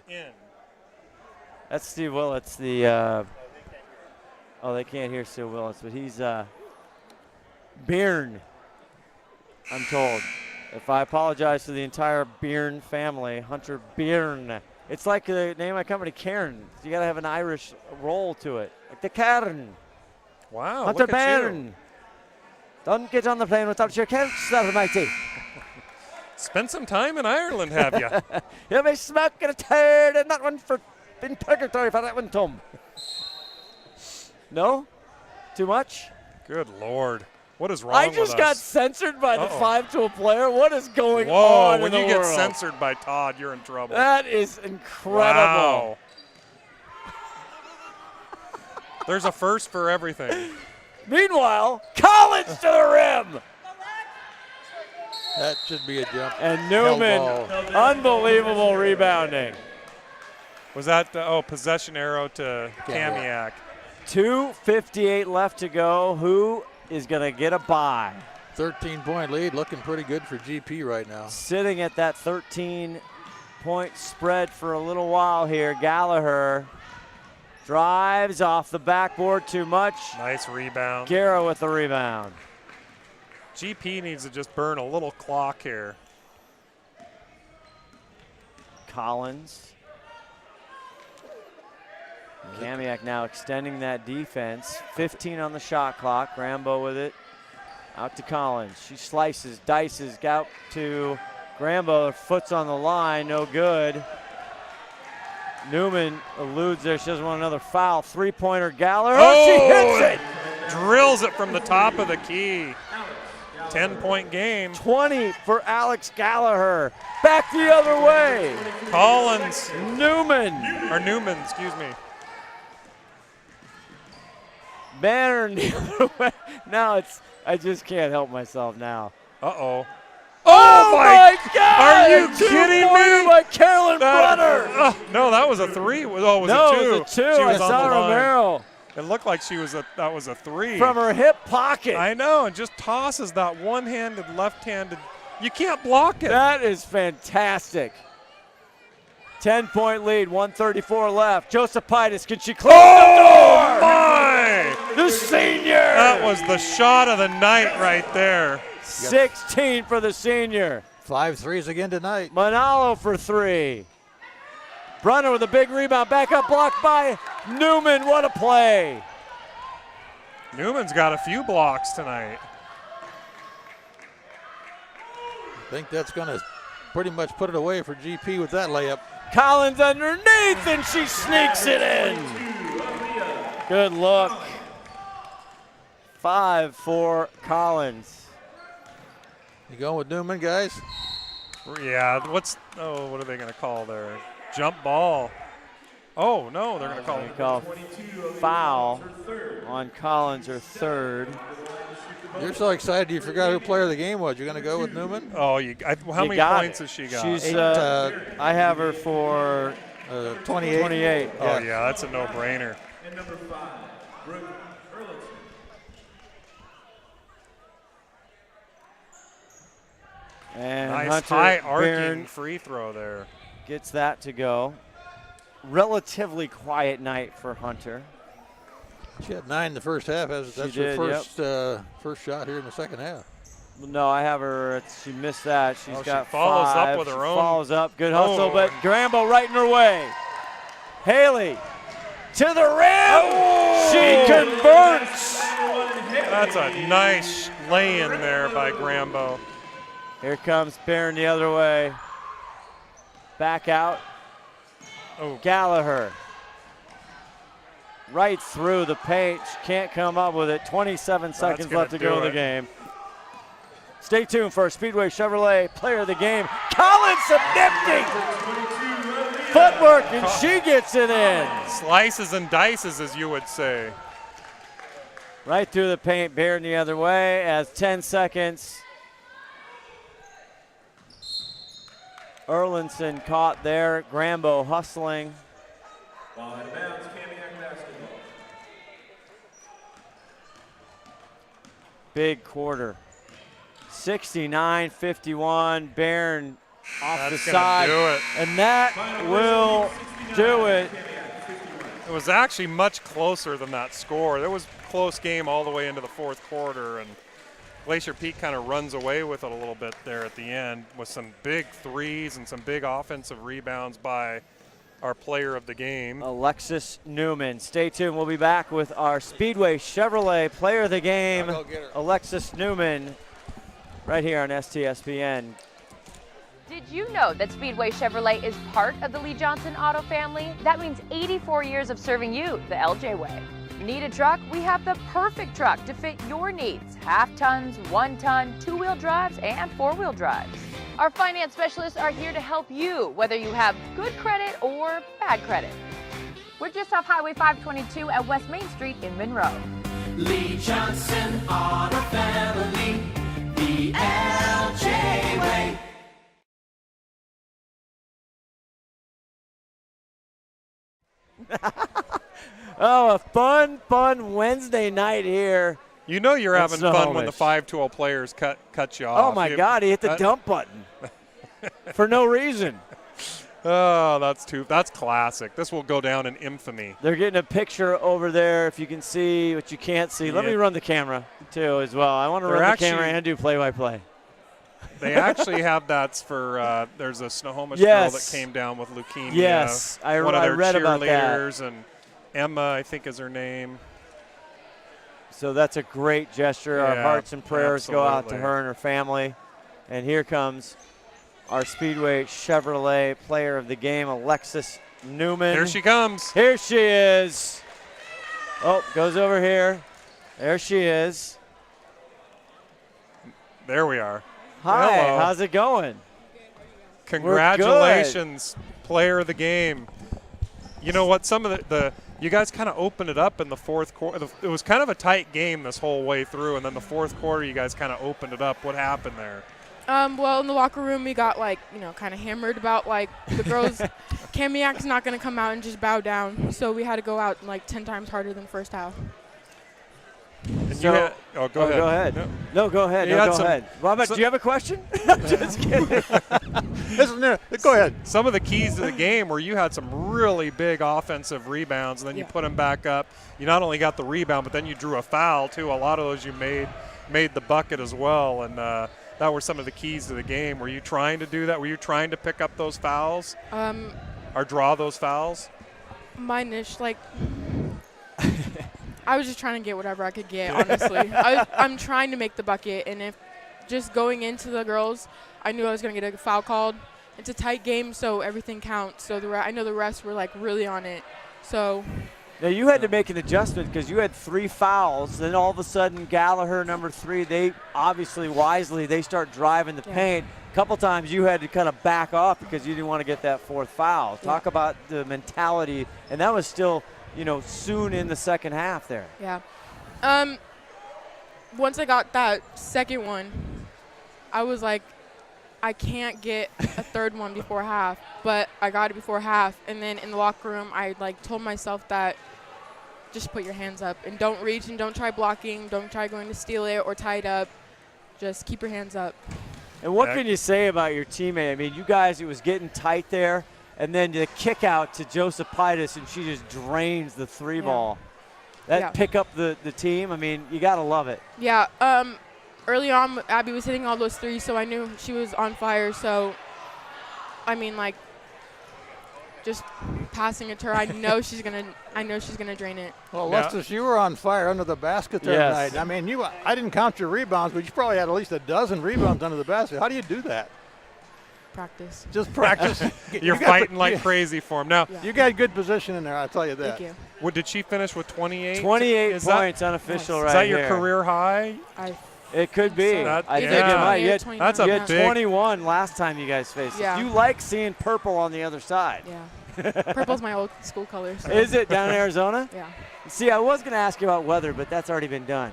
That's Steve Willits, the they can't hear Steve Willits, but he's Byrne, I'm told. If I apologize to the entire Byrne family, Hunter Byrne. It's like the name of my company, Cairn. You got to have an Irish roll to it. Like the Cairn. Wow, Hunter look at Byrne. you. Don't get on the plane without your couch, sir, matey. Spent some time in Ireland, have you? You'll be smoking a turd in that one in purgatory for that one, Tom. No? Too much? Good Lord. What is wrong with us? I just got censored by the 5-tool player. What is going Whoa, on in when the you get world? censored by Todd, you're in trouble. That is incredible. Wow. There's a first for everything. Meanwhile, Collins to the rim. That should be a jump. And Newman, unbelievable rebounding. Was that, possession arrow to Kamiak. 2:58 left to go. Who is going to get a bye? 13-point lead, looking pretty good for GP right now. Sitting at that 13-point spread for a little while here. Gallagher drives off the backboard too much. Nice rebound. Guerra with the rebound. GP needs to just burn a little clock here. Collins. Kamiak now extending that defense. 15 on the shot clock. Grambo with it. Out to Collins. She slices, dices, out to Grambo. Her foot's on the line, no good. Newman eludes there. She doesn't want another foul. Three-pointer Gallagher. Oh, she hits it! Drills it from the top of the key. 10-point game. 20 for Alex Gallagher. Back the other way. Collins. Newman, excuse me. Banner the other way. Now I just can't help myself now. Uh-oh. Oh my God! Are you kidding me? By Carolyn Brunner. No, that was a three. Oh, was no, it two? It was a two. She I was on saw the line. Romero. It looked like that was a three. From her hip pocket. I know, and just tosses that one-handed, left-handed. You can't block it. That is fantastic. 10-point lead, 1:34 left. Josephitis, can she close the door? My! The senior. That was the shot of the night right there. 16 for the senior. 5 threes again tonight. Manalo for 3. Brunner with a big rebound. Back up blocked by Newman. What a play. Newman's got a few blocks tonight. I think that's going to pretty much put it away for GP with that layup. Collins underneath, and she sneaks it in. Good look. 5 for Collins. You going with Newman, guys? Yeah, what are they going to call there? Jump ball. Oh, no, they're going to call foul on Collins, her third. You're so excited you forgot who player of the game was. You're going to go with Newman? Oh, how many points has she got? She's, I have her for 28. 28. Oh, yeah, that's a no-brainer. And number 5, Brooke Erlinson. And nice Hunter high arcing Barron free throw there. Gets that to go. Relatively quiet night for Hunter. She had 9 in the first half. That's her first shot here in the second half. No, I have her. She missed that. She's got she follows 5. up with her own. Follows up. Good hustle, but Grambo right in her way. Haley to the rim. Oh! She converts. That's a nice lay-in there by Grambo. Here comes Barron the other way. Back out. Oh, Gallagher. Right through the paint. She can't come up with it. 27 seconds left to go in the game. Stay tuned for Speedway Chevrolet Player of the Game. Collins, some nifty footwork, and she gets it in. Slices and dices, as you would say. Right through the paint, Barron the other way as 10 seconds. Erlinson caught there. Grambo hustling. Ball out of bounds, Kamiak basketball. Big quarter. 69-51. Barron off the side. Do it. And that will do it. It was actually much closer than that score. There was a close game all the way into the fourth quarter, and Glacier Peak kind of runs away with it a little bit there at the end with some big threes and some big offensive rebounds by our player of the game, Alexis Newman. Stay tuned. We'll be back with our Speedway Chevrolet Player of the Game, Alexis Newman, right here on STSPN. Did you know that Speedway Chevrolet is part of the Lee Johnson Auto family? That means 84 years of serving you the LJ way. Need a truck? We have the perfect truck to fit your needs. Half tons, 1 ton, 2-wheel drives, and 4-wheel drives. Our finance specialists are here to help you, whether you have good credit or bad credit. We're just off Highway 522 at West Main Street in Monroe. Lee Johnson Auto Family, the LJ way. Oh, a fun Wednesday night here. You know you're having fun when the Snohomish. 5-12 players cut you off. Oh, my God, he hit the dump button for no reason. Oh, that's classic. This will go down in infamy. They're getting a picture over there if you can see what you can't see. Let me run the camera, too, as well. I want to run the camera and do play-by-play. They actually have that's for there's a Snohomish girl that came down with leukemia. Yes, I read about that. And Emma, I think, is her name. So that's a great gesture. Our hearts and prayers go out to her and her family. And here comes our Speedway Chevrolet Player of the Game, Alexis Newman. Here she comes. Here she is. Oh, goes over here. There she is. There we are. Hi, hello. How's it going? Congratulations, Player of the Game. You know what? Some of the you guys kind of opened it up in the fourth quarter. It was kind of a tight game this whole way through, and then the fourth quarter, you guys kind of opened it up. What happened there? Well, in the locker room, we got, kind of hammered about, the girls. Kamiak's not going to come out and just bow down. So we had to go out, 10 times harder than first half. So, go ahead. Go ahead. No, go ahead. Go ahead. Robert, do you have a question? Just kidding. Go ahead. Some of the keys to the game where you had some really big offensive rebounds, and then you put them back up. You not only got the rebound, but then you drew a foul, too. A lot of those you made made the bucket as well, and that were some of the keys to the game. Were you trying to do that? Were you trying to pick up those fouls? Or draw those fouls? Mine-ish, like, I was just trying to get whatever I could get, honestly. I'm trying to make the bucket, and if just going into the girls, I knew I was going to get a foul called. It's a tight game, so everything counts. So I know the refs were, like, really on it. So now you had to make an adjustment because you had 3 fouls. Then all of a sudden, Gallagher, number 3, they obviously wisely, they start driving the paint. A couple times you had to kind of back off because you didn't want to get that 4th foul. Talk about the mentality, and that was still, soon in the second half there. Yeah. Once I got that second one, I was like, I can't get a third one before half, but I got it before half. And then in the locker room, I told myself that just put your hands up and don't reach and don't try blocking. Don't try going to steal it or tie it up. Just keep your hands up. And what can you say about your teammate? I mean, you guys, it was getting tight there, and then the kick out to Josephitis, and she just drains the 3 ball. That pick up the team. I mean, you got to love it. Yeah. Early on, Abby was hitting all those 3s, so I knew she was on fire. So, I mean, just passing it to her, I know she's gonna drain it. Well, Alexis, you were on fire under the basket there tonight. I mean, I didn't count your rebounds, but you probably had at least a dozen rebounds under the basket. How do you do that? Practice. Just practice. You're fighting like crazy for him. Now, you got good position in there, I'll tell you that. Thank you. What did she finish with? 28? 28 points unofficial right here. Is that your here. career high? It could be. I think it might. You That's a had big 21 last time you guys faced. Yeah. You like seeing purple on the other side. Yeah. Purple's my old school color. So. Is it down in Arizona? Yeah. See, I was going to ask you about weather, but that's already been done.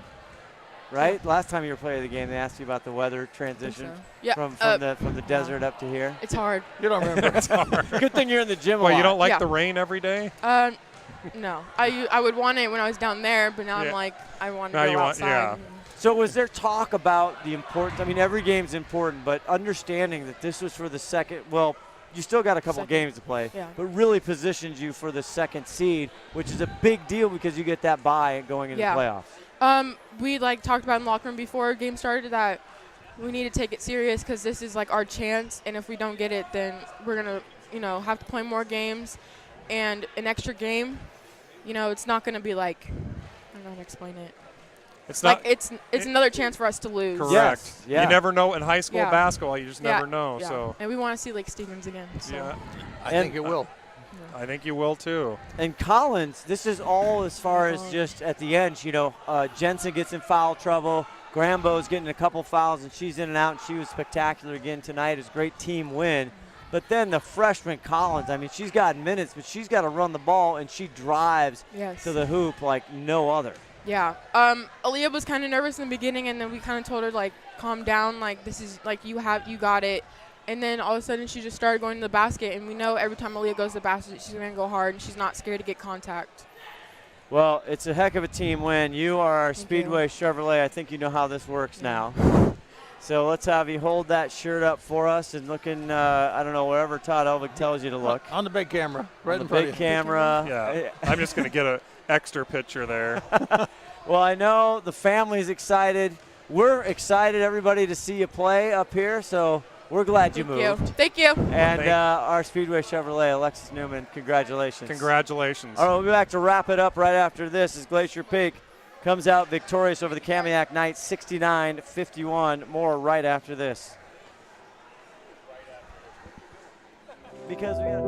Right? Last time you were playing the game, they asked you about the weather transition from the desert up to here. It's hard. You don't remember. It's hard. Good thing you're in the gym a Well, lot. you don't like the rain every day? No. I would want it when I was down there, but now I'm like, I want to go outside. So was there talk about the importance? I mean, every game's important, but understanding that this was for the second, well, you still got a couple games to play, but really positions you for the second seed, which is a big deal because you get that bye going into the playoffs. We talked about in the locker room before game started that we need to take it serious because this is our chance, and if we don't get it, then we're gonna have to play more games, and an extra game, it's not gonna be I don't know how to explain it. It's not. It's another chance for us to lose. Correct. Yes. Yeah. You never know in high school basketball. You just never know. Yeah. So. And we want to see Lake Stevens again. So. Yeah. I think it will. I think you will too. And Collins, this is all as far as just at the end. Jensen gets in foul trouble. Grambo's getting a couple fouls, and she's in and out. And she was spectacular again tonight. It was a great team win. But then the freshman Collins, I mean, she's got minutes, but she's got to run the ball, and she drives to the hoop like no other. Yeah. Aaliyah was kind of nervous in the beginning, and then we kind of told her, calm down. This is, you got it. And then all of a sudden she just started going to the basket, and we know every time Aaliyah goes to the basket, she's going to go hard, and she's not scared to get contact. Well, it's a heck of a team win. You are our Speedway Chevrolet. I think you know how this works now. So let's have you hold that shirt up for us and looking, I don't know, wherever Todd Elvig tells you to look. On the big camera. Right on in the front big of you. camera. Yeah. I'm just going to get an extra picture there. Well, I know the family's excited. We're excited, everybody, to see you play up here. So we're glad you moved. Thank you. And our Speedway Chevrolet, Alexis Newman, congratulations. Congratulations. All right, we'll be back to wrap it up right after this as Glacier Peak comes out victorious over the Kamiak Knights, 69-51. More right after this. Because we got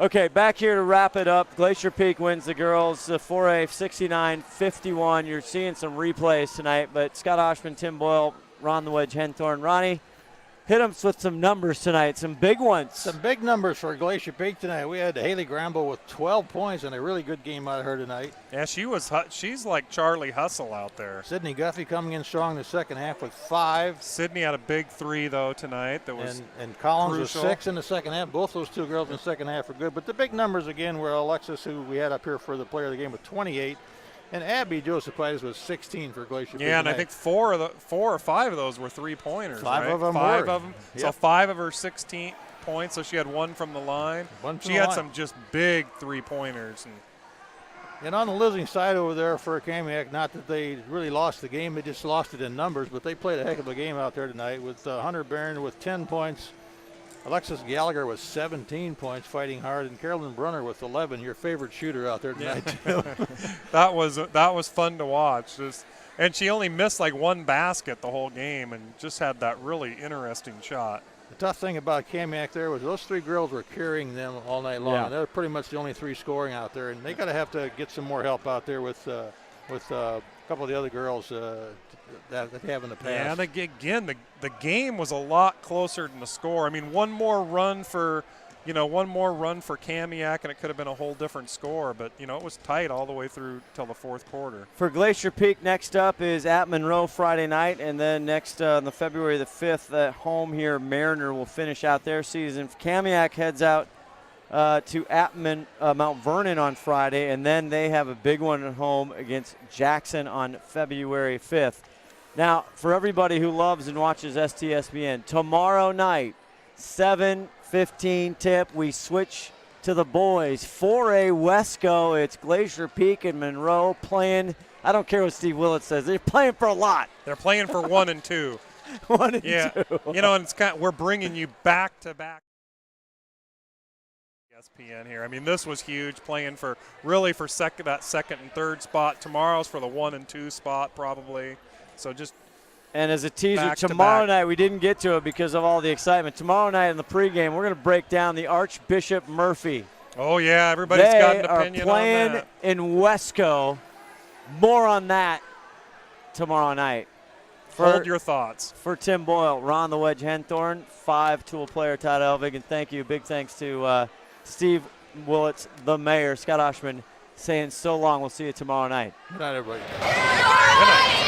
Okay, back here to wrap it up. Glacier Peak wins the girls 4A 69-51. You're seeing some replays tonight, but Scott Oshman, Tim Boyle, Ron the Wedge Henthorn. Ronnie, hit them with some numbers tonight, some big ones. Some big numbers for Glacier Peak tonight. We had Haley Gramble with 12 points and a really good game out of her tonight. Yeah, she's like Charlie Hustle out there. Sydney Guffey coming in strong in the second half with 5. Sydney had a big 3, though, tonight. That was and Collins crucial. was 6 in the second half. Both those two girls in the second half were good. But the big numbers again were Alexis, who we had up here for the player of the game, with 28. And Abby Josephitis was 16 for Glacier Peak. Yeah, and I think 4 or 5 of those were 3-pointers. 5 right? of them 5 were. of them. Yep. So 5 of her 16 points. So she had 1 from the line. She had some just big 3-pointers. And on the losing side over there for Kamiak, not that they really lost the game, they just lost it in numbers, but they played a heck of a game out there tonight with Hunter Barron with 10 points. Alexis Gallagher with 17 points, fighting hard, and Carolyn Brunner with 11. Your favorite shooter out there tonight, too. That was fun to watch. And she only missed like 1 basket the whole game, and just had that really interesting shot. The tough thing about Kamiak there was those 3 girls were carrying them all night long. Yeah. And they're pretty much the only 3 scoring out there, and they have to get some more help out there with a couple of the other girls that they have in the past. Yeah, and again, the game was a lot closer than the score. I mean, one more run for Kamiak, and it could have been a whole different score. But it was tight all the way through till the 4th quarter. For Glacier Peak, next up is at Monroe Friday night, and then next on the February the 5th at home here, Mariner will finish out their season. Kamiak heads out to Mount Vernon on Friday, and then they have a big one at home against Jackson on February 5th. Now, for everybody who loves and watches STSPN, tomorrow night, 7:15 tip, we switch to the boys. 4A Wesco, it's Glacier Peak and Monroe playing. I don't care what Steve Willett says. They're playing for a lot. They're playing for 1 and 2. 1 and 2. And it's we're bringing you back to back. STSPN here. I mean, this was huge, playing for that second and third spot. Tomorrow's for the 1 and 2 spot probably. So just. And as a teaser, back tomorrow night, we didn't get to it because of all the excitement. Tomorrow night in the pregame, we're going to break down the Archbishop Murphy. Oh, yeah, everybody's got an opinion They are playing on that. in Wesco. More on that tomorrow night. Hold your thoughts. For Tim Boyle, Ron the Wedge Henthorn, 5-tool player Todd Elvig, and big thanks to Steve Willits, the mayor, Scott Oshman, saying so long. We'll see you tomorrow night. Good night, everybody. Good night.